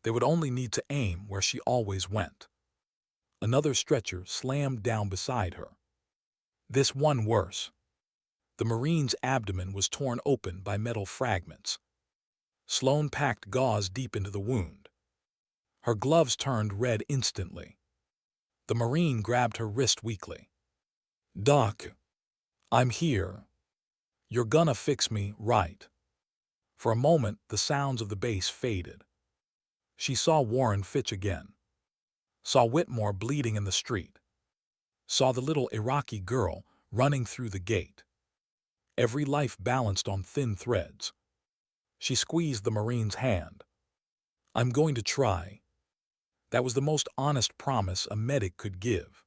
they would only need to aim where she always went. Another stretcher slammed down beside her. This one worse. The Marine's abdomen was torn open by metal fragments. Sloane packed gauze deep into the wound. Her gloves turned red instantly. The Marine grabbed her wrist weakly. "Doc, I'm here. You're gonna fix me, right?" For a moment, the sounds of the base faded. She saw Warren Fitch again. Saw Whitmore bleeding in the street. Saw the little Iraqi girl running through the gate. Every life balanced on thin threads. She squeezed the Marine's hand. "I'm going to try." That was the most honest promise a medic could give.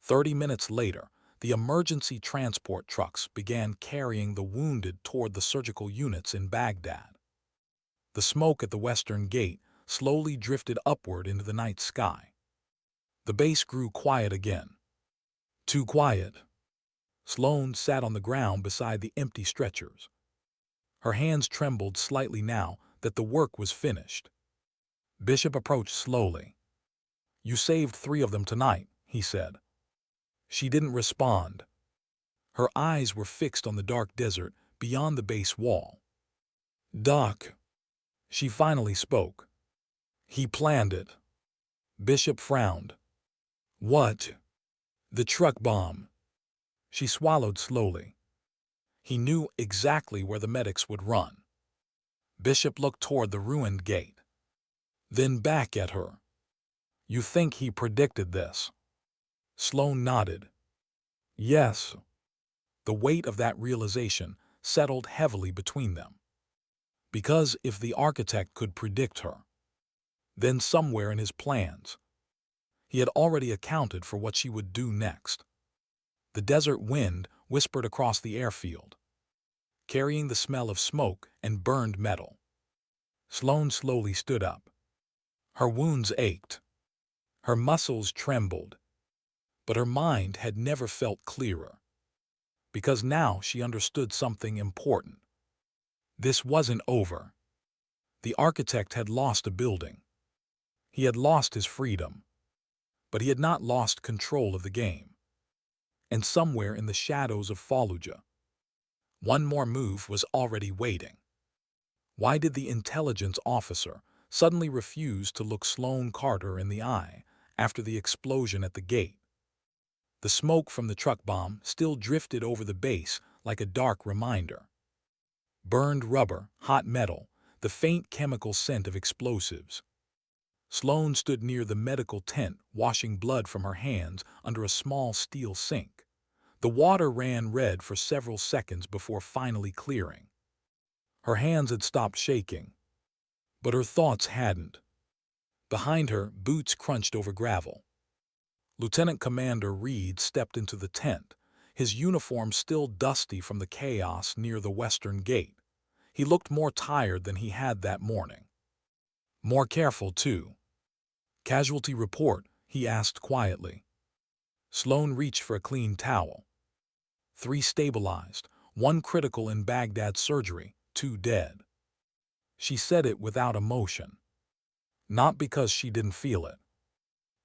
30 minutes later, the emergency transport trucks began carrying the wounded toward the surgical units in Baghdad. The smoke at the western gate slowly drifted upward into the night sky. The base grew quiet again. Too quiet. Sloane sat on the ground beside the empty stretchers. Her hands trembled slightly now that the work was finished. Bishop approached slowly. "You saved 3 of them tonight," he said. She didn't respond. Her eyes were fixed on the dark desert beyond the base wall. "Doc," she finally spoke. "He planned it." Bishop frowned. "What?" "The truck bomb." She swallowed slowly. He knew exactly where the medics would run. Bishop looked toward the ruined gate. Then back at her. "You think he predicted this?" Sloane nodded. "Yes." The weight of that realization settled heavily between them. Because if the architect could predict her, then somewhere in his plans, he had already accounted for what she would do next. The desert wind whispered across the airfield, carrying the smell of smoke and burned metal. Sloane slowly stood up. Her wounds ached. Her muscles trembled. But her mind had never felt clearer. Because now she understood something important. This wasn't over. The architect had lost a building. He had lost his freedom. But he had not lost control of the game. And somewhere in the shadows of Fallujah, one more move was already waiting. Why did the intelligence officer suddenly refuse to look Sloane Carter in the eye after the explosion at the gate? The smoke from the truck bomb still drifted over the base like a dark reminder. Burned rubber, hot metal, the faint chemical scent of explosives. Sloane stood near the medical tent, washing blood from her hands under a small steel sink. The water ran red for several seconds before finally clearing. Her hands had stopped shaking, but her thoughts hadn't. Behind her, boots crunched over gravel. Lieutenant Commander Reed stepped into the tent, his uniform still dusty from the chaos near the western gate. He looked more tired than he had that morning. More careful, too. "Casualty report?" he asked quietly. Sloane reached for a clean towel. 3 stabilized, 1 critical in Baghdad surgery, 2 dead. She said it without emotion. Not because she didn't feel it.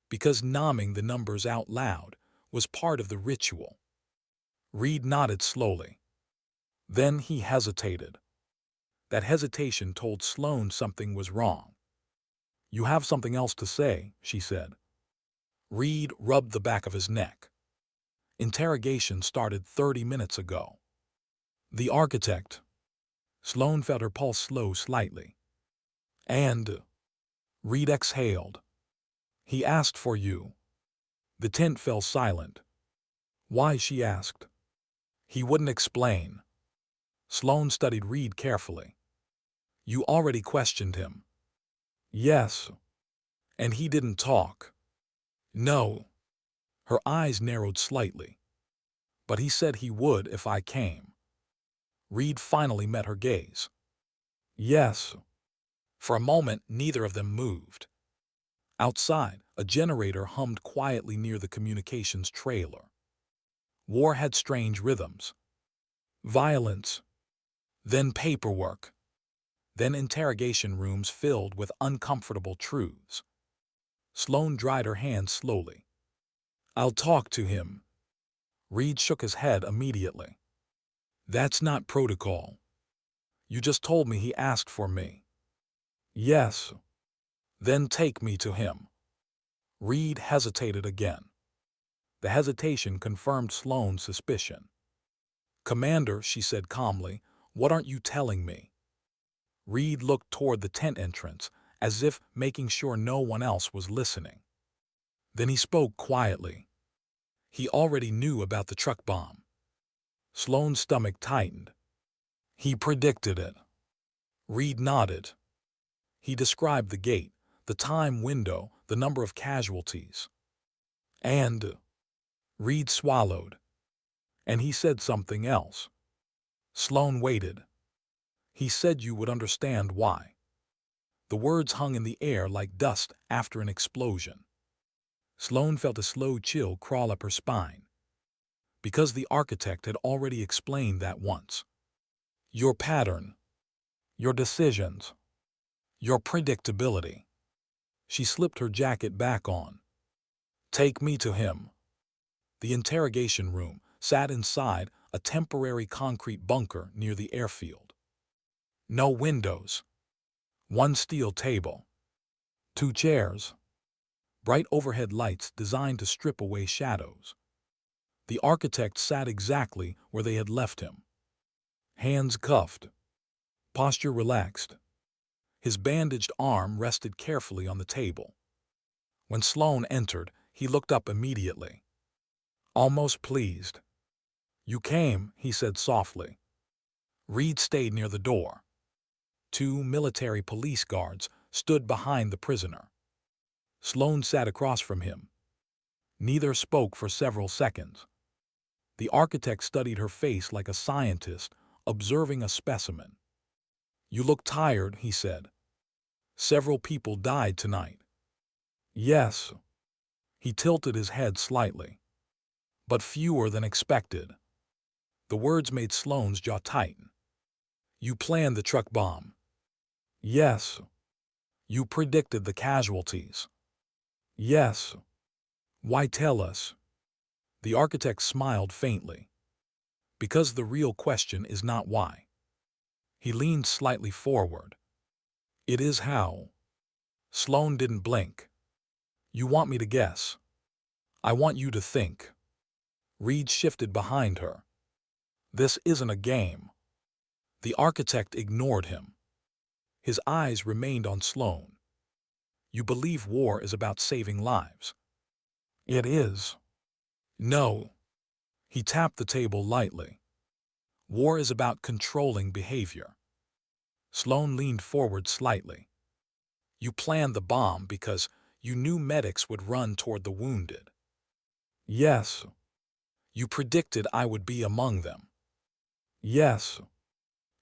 Because numbing the numbers out loud was part of the ritual. Reed nodded slowly. Then he hesitated. That hesitation told Sloane something was wrong. "You have something else to say," she said. Reed rubbed the back of his neck. "Interrogation started 30 minutes ago." "The architect." Sloane felt her pulse slow slightly. "And?" Reed exhaled. "He asked for you." The tent fell silent. "Why?" she asked. He wouldn't explain. Sloane studied Reed carefully. "You already questioned him." "Yes." "And he didn't talk." "No." Her eyes narrowed slightly. "But he said he would if I came." Reed finally met her gaze. "Yes." For a moment, neither of them moved. Outside, a generator hummed quietly near the communications trailer. War had strange rhythms. Violence. Then paperwork. Then interrogation rooms filled with uncomfortable truths. Sloane dried her hands slowly. "I'll talk to him." Reed shook his head immediately. "That's not protocol. You just told me he asked for me." "Yes." "Then take me to him." Reed hesitated again. The hesitation confirmed Sloane's suspicion. "Commander," she said calmly, "what aren't you telling me?" Reed looked toward the tent entrance, as if making sure no one else was listening. Then he spoke quietly. He already knew about the truck bomb. Sloane's stomach tightened. He predicted it. Reed nodded. He described the gate, the time window, the number of casualties. And Reed swallowed. And he said something else. Sloane waited. He said you would understand why. The words hung in the air like dust after an explosion. Sloane felt a slow chill crawl up her spine. Because the architect had already explained that once. Your pattern. Your decisions. Your predictability. She slipped her jacket back on. Take me to him. The interrogation room sat inside a temporary concrete bunker near the airfield. No windows. One steel table. 2 chairs. Bright overhead lights designed to strip away shadows. The architect sat exactly where they had left him. Hands cuffed. Posture relaxed. His bandaged arm rested carefully on the table. When Sloane entered, he looked up immediately. Almost pleased. You came, he said softly. Reed stayed near the door. 2 military police guards stood behind the prisoner. Sloane sat across from him. Neither spoke for several seconds. The architect studied her face like a scientist observing a specimen. You look tired, he said. Several people died tonight. Yes. He tilted his head slightly. But fewer than expected. The words made Sloane's jaw tighten. You planned the truck bomb. Yes. You predicted the casualties. Yes. Why tell us? The architect smiled faintly. Because the real question is not why. He leaned slightly forward. It is how. Sloane didn't blink. You want me to guess. I want you to think. Reed shifted behind her. This isn't a game. The architect ignored him. His eyes remained on Sloane. You believe war is about saving lives. It is. No. He tapped the table lightly. War is about controlling behavior. Sloane leaned forward slightly. You planned the bomb because you knew medics would run toward the wounded. Yes. You predicted I would be among them. Yes.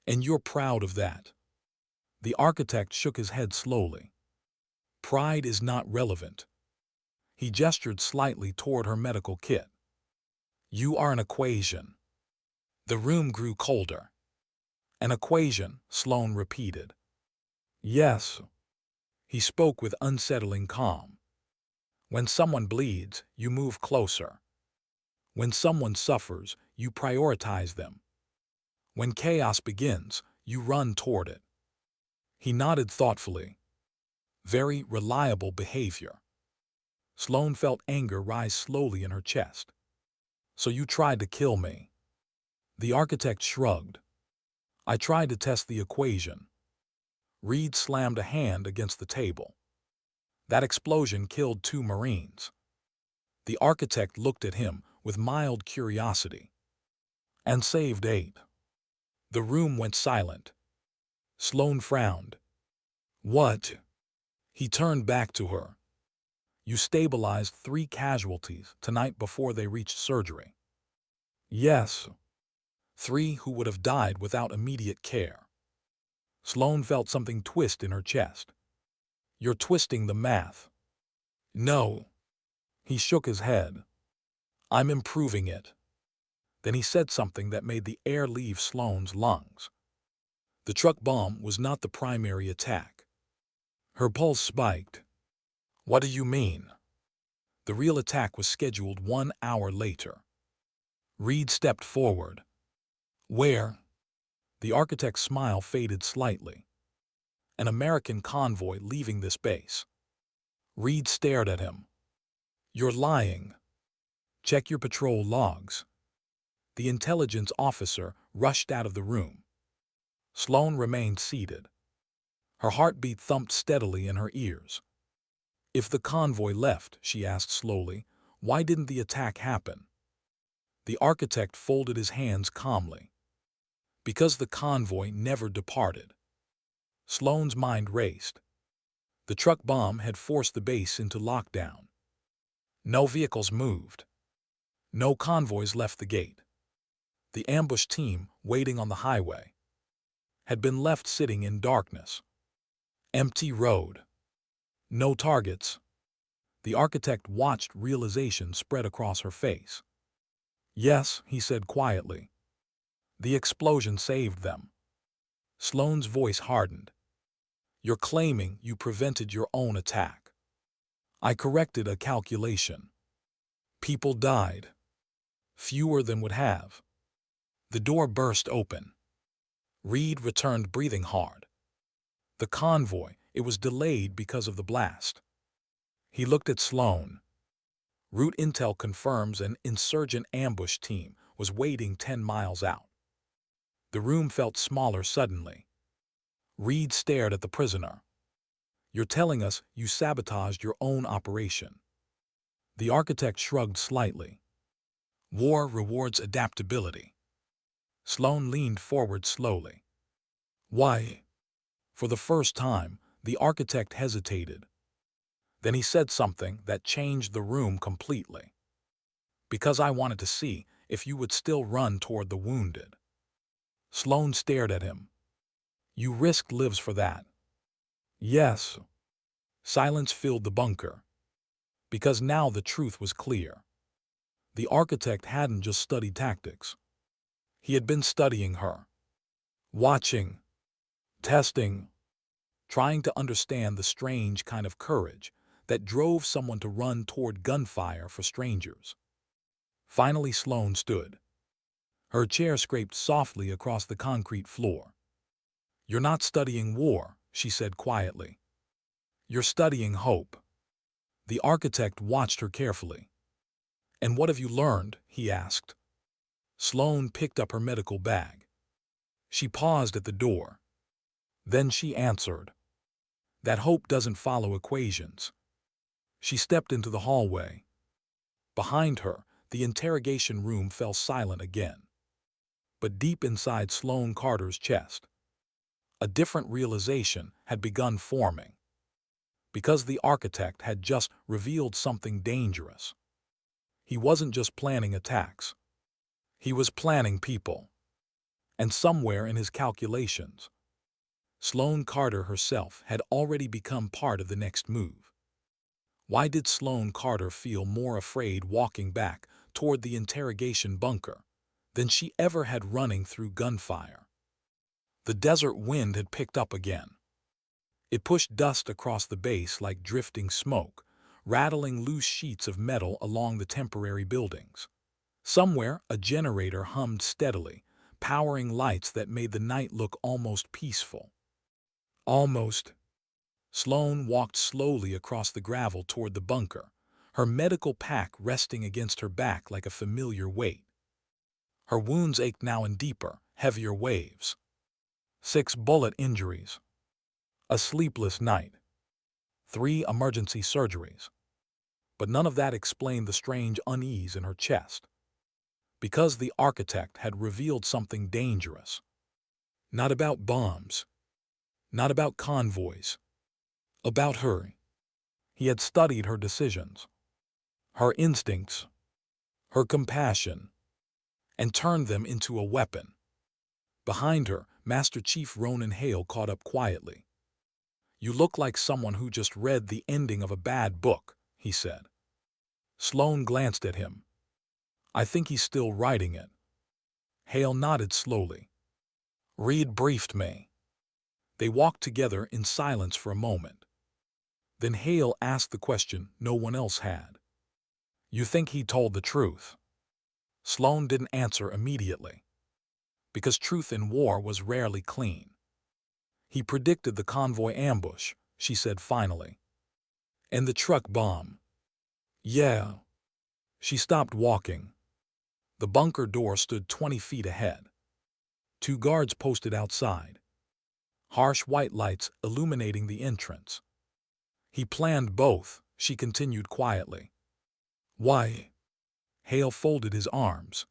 And you're proud of that. The architect shook his head slowly. Pride is not relevant. He gestured slightly toward her medical kit. You are an equation. The room grew colder. An equation, Sloane repeated. Yes. He spoke with unsettling calm. When someone bleeds, you move closer. When someone suffers, you prioritize them. When chaos begins, you run toward it. He nodded thoughtfully. Very reliable behavior. Sloane felt anger rise slowly in her chest. So you tried to kill me. The architect shrugged. I tried to test the equation. Reed slammed a hand against the table. That explosion killed 2 Marines. The architect looked at him with mild curiosity. And saved 8. The room went silent. Sloane frowned. What? He turned back to her. You stabilized 3 casualties tonight before they reached surgery. Yes. 3 who would have died without immediate care. Sloane felt something twist in her chest. You're twisting the math. No. He shook his head. I'm improving it. Then he said something that made the air leave Sloane's lungs. The truck bomb was not the primary attack. Her pulse spiked. What do you mean? The real attack was scheduled 1 hour later. Reed stepped forward. Where? The architect's smile faded slightly. An American convoy leaving this base. Reed stared at him. You're lying. Check your patrol logs. The intelligence officer rushed out of the room. Sloane remained seated. Her heartbeat thumped steadily in her ears. If the convoy left, she asked slowly, why didn't the attack happen? The architect folded his hands calmly. Because the convoy never departed. Sloane's mind raced. The truck bomb had forced the base into lockdown. No vehicles moved. No convoys left the gate. The ambush team, waiting on the highway, had been left sitting in darkness. Empty road. No targets. The architect watched realization spread across her face. Yes, he said quietly. The explosion saved them. Sloane's voice hardened. You're claiming you prevented your own attack. I corrected a calculation. People died. Fewer than would have. The door burst open. Reed returned breathing hard. The convoy, it was delayed because of the blast. He looked at Sloane. Route intel confirms an insurgent ambush team was waiting 10 miles out. The room felt smaller suddenly. Reed stared at the prisoner. You're telling us you sabotaged your own operation. The architect shrugged slightly. War rewards adaptability. Sloane leaned forward slowly. Why? For the first time, the architect hesitated. Then he said something that changed the room completely. Because I wanted to see if you would still run toward the wounded. Sloane stared at him. You risked lives for that. Yes. Silence filled the bunker. Because now the truth was clear. The architect hadn't just studied tactics. He had been studying her. Watching. Testing. Trying to understand the strange kind of courage that drove someone to run toward gunfire for strangers. Finally, Sloane stood. Her chair scraped softly across the concrete floor. You're not studying war, she said quietly. You're studying hope. The architect watched her carefully. And what have you learned? He asked. Sloane picked up her medical bag. She paused at the door. Then she answered. That hope doesn't follow equations. She stepped into the hallway. Behind her, the interrogation room fell silent again. But deep inside Sloane Carter's chest, a different realization had begun forming. Because the architect had just revealed something dangerous. He wasn't just planning attacks. He was planning people. And somewhere in his calculations, Sloane Carter herself had already become part of the next move. Why did Sloane Carter feel more afraid walking back toward the interrogation bunker than she ever had running through gunfire? The desert wind had picked up again. It pushed dust across the base like drifting smoke, rattling loose sheets of metal along the temporary buildings. Somewhere, a generator hummed steadily, powering lights that made the night look almost peaceful. Almost. Sloane walked slowly across the gravel toward the bunker, her medical pack resting against her back like a familiar weight. Her wounds ached now in deeper, heavier waves. 6 bullet injuries. A sleepless night. 3 emergency surgeries. But none of that explained the strange unease in her chest. Because the architect had revealed something dangerous. Not about bombs. Not about convoys. About her. He had studied her decisions, her instincts, her compassion, and turned them into a weapon. Behind her, Master Chief Ronan Hale caught up quietly. You look like someone who just read the ending of a bad book, he said. Sloane glanced at him. I think he's still writing it. Hale nodded slowly. Reed briefed me. They walked together in silence for a moment. Then Hale asked the question no one else had. You think he told the truth? Sloane didn't answer immediately. Because truth in war was rarely clean. He predicted the convoy ambush, she said finally. And the truck bomb. Yeah. She stopped walking. The bunker door stood 20 feet ahead. 2 guards posted outside. harsh white lights illuminating the entrance. He planned both, she continued quietly. Why? Hale folded his arms.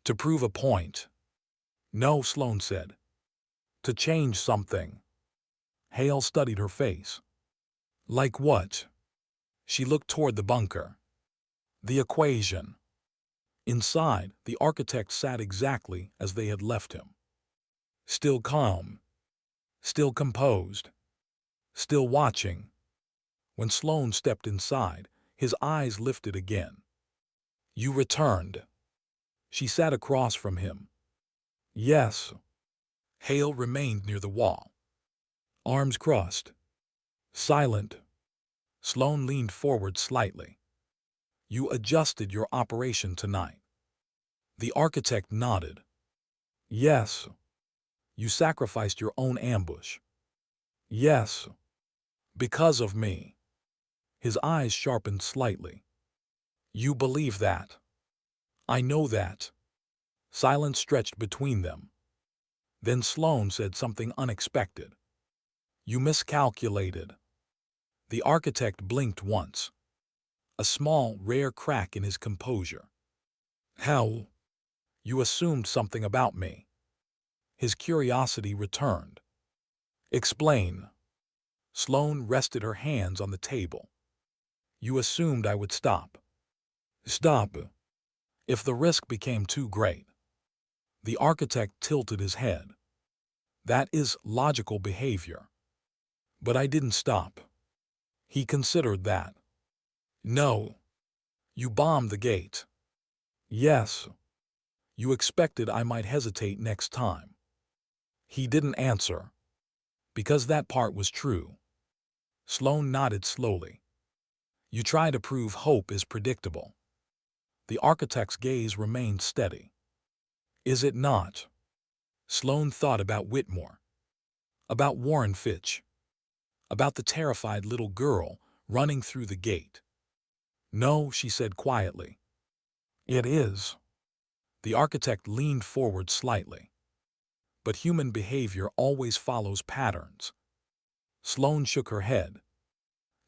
To prove a point. No, Sloane said. To change something. Hale studied her face. Like what? She looked toward the bunker. The equation. Inside, the architect sat exactly as they had left him. Still calm. Still composed. Still watching. When Sloane stepped inside, his eyes lifted again. You returned. She sat across from him. Yes. Hale remained near the wall. Arms crossed. Silent. Sloane leaned forward slightly. You adjusted your operation tonight. The architect nodded. Yes. You sacrificed your own ambush. Yes. Because of me. His eyes sharpened slightly. You believe that. I know that. Silence stretched between them. Then Sloane said something unexpected. You miscalculated. The architect blinked once. A small, rare crack in his composure. How? You assumed something about me. His curiosity returned. Explain. Sloane rested her hands on the table. You assumed I would stop. Stop. If the risk became too great. The architect tilted his head. That is logical behavior. But I didn't stop. He considered that. No. You bombed the gate. Yes. You expected I might hesitate next time. He didn't answer. Because that part was true. Sloane nodded slowly. You try to prove hope is predictable. The architect's gaze remained steady. Is it not? Sloane thought about Whitmore. About Warren Fitch. About the terrified little girl running through the gate. No, she said quietly. It is. The architect leaned forward slightly. But human behavior always follows patterns. Sloane shook her head.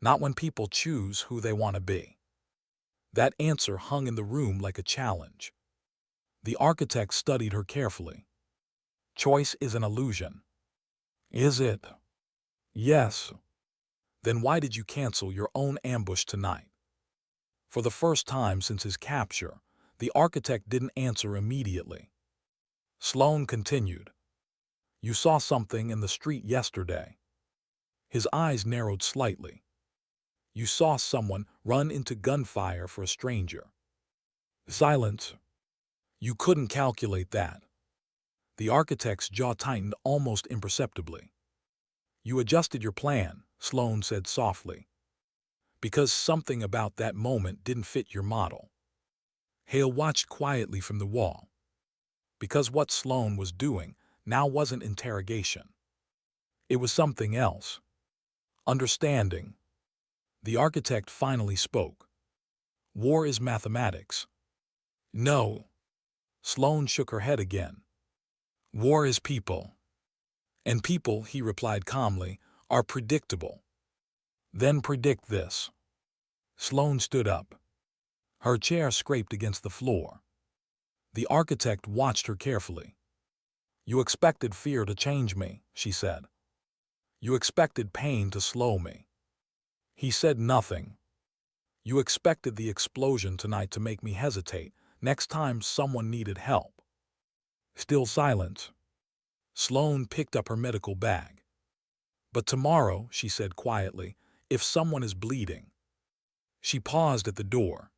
Not when people choose who they want to be. That answer hung in the room like a challenge. The architect studied her carefully. Choice is an illusion. Is it? Yes. Then why did you cancel your own ambush tonight? For the first time since his capture, the architect didn't answer immediately. Sloane continued. You saw something in the street yesterday. His eyes narrowed slightly. You saw someone run into gunfire for a stranger. Silence. You couldn't calculate that. The architect's jaw tightened almost imperceptibly. You adjusted your plan, Sloane said softly. Because something about that moment didn't fit your model. Hale watched quietly from the wall. Because what Sloane was doing now wasn't interrogation. It was something else. Understanding. The architect finally spoke. War is mathematics. No. Sloane shook her head again. War is people. And people, he replied calmly, are predictable. Then predict this. Sloane stood up. Her chair scraped against the floor. The architect watched her carefully. You expected fear to change me, she said. You expected pain to slow me. He said nothing. You expected the explosion tonight to make me hesitate next time someone needed help. Still silence. Sloane picked up her medical bag. But tomorrow, she said quietly, if someone is bleeding. She paused at the door.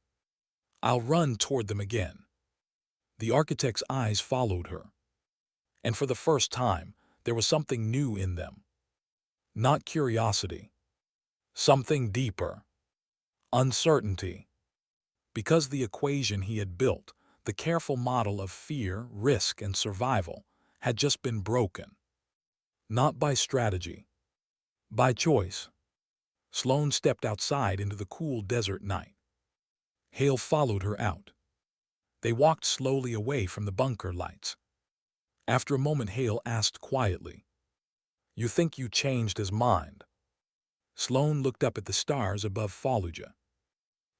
I'll run toward them again. The architect's eyes followed her. And for the first time, there was something new in them. Not curiosity. Something deeper. Uncertainty. Because the equation he had built, the careful model of fear, risk, and survival, had just been broken. Not by strategy. By choice. Sloane stepped outside into the cool desert night. Hale followed her out. They walked slowly away from the bunker lights. After a moment, Hale asked quietly, You think you changed his mind. Sloane looked up at the stars above Fallujah.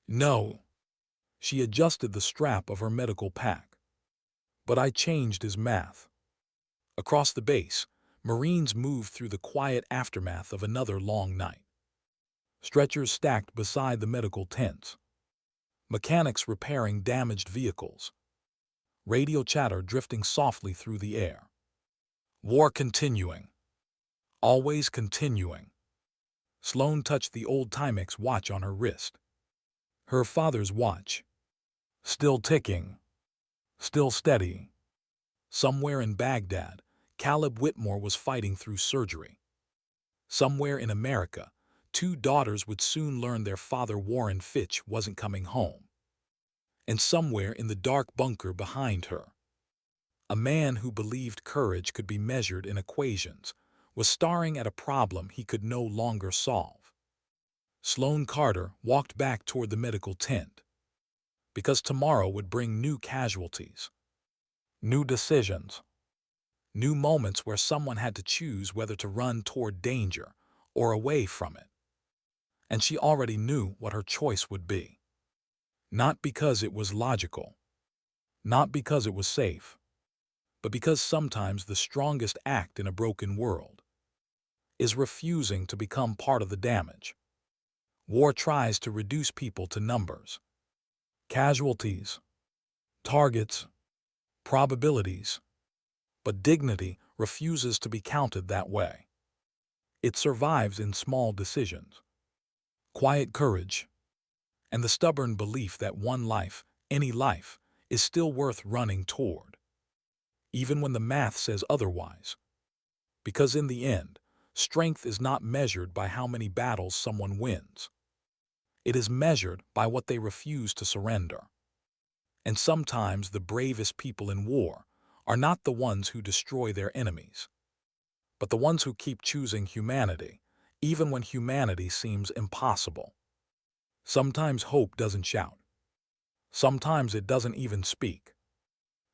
No. She adjusted the strap of her medical pack. But I changed his math. Across the base, Marines moved through the quiet aftermath of another long night. Stretchers stacked beside the medical tents. Mechanics repairing damaged vehicles. Radio chatter drifting softly through the air. War continuing. Always continuing. Sloane touched the old Timex watch on her wrist. Her father's watch. Still ticking. Still steady. Somewhere in Baghdad, Caleb Whitmore was fighting through surgery. Somewhere in America, two daughters would soon learn their father Warren Fitch wasn't coming home. And somewhere in the dark bunker behind her, a man who believed courage could be measured in equations was staring at a problem he could no longer solve. Sloane Carter walked back toward the medical tent. Because tomorrow would bring new casualties, new decisions, new moments where someone had to choose whether to run toward danger or away from it. And she already knew what her choice would be. Not because it was logical, not because it was safe, but because sometimes the strongest act in a broken world is refusing to become part of the damage. War tries to reduce people to numbers, casualties, targets, probabilities, but dignity refuses to be counted that way. It survives in small decisions, quiet courage, and the stubborn belief that one life, any life, is still worth running toward, even when the math says otherwise. Because in the end, strength is not measured by how many battles someone wins. It is measured by what they refuse to surrender. And sometimes the bravest people in war are not the ones who destroy their enemies, but the ones who keep choosing humanity, even when humanity seems impossible. Sometimes hope doesn't shout. Sometimes it doesn't even speak.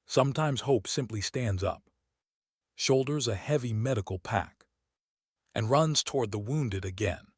Sometimes hope simply stands up, shoulders a heavy medical pack, and runs toward the wounded again.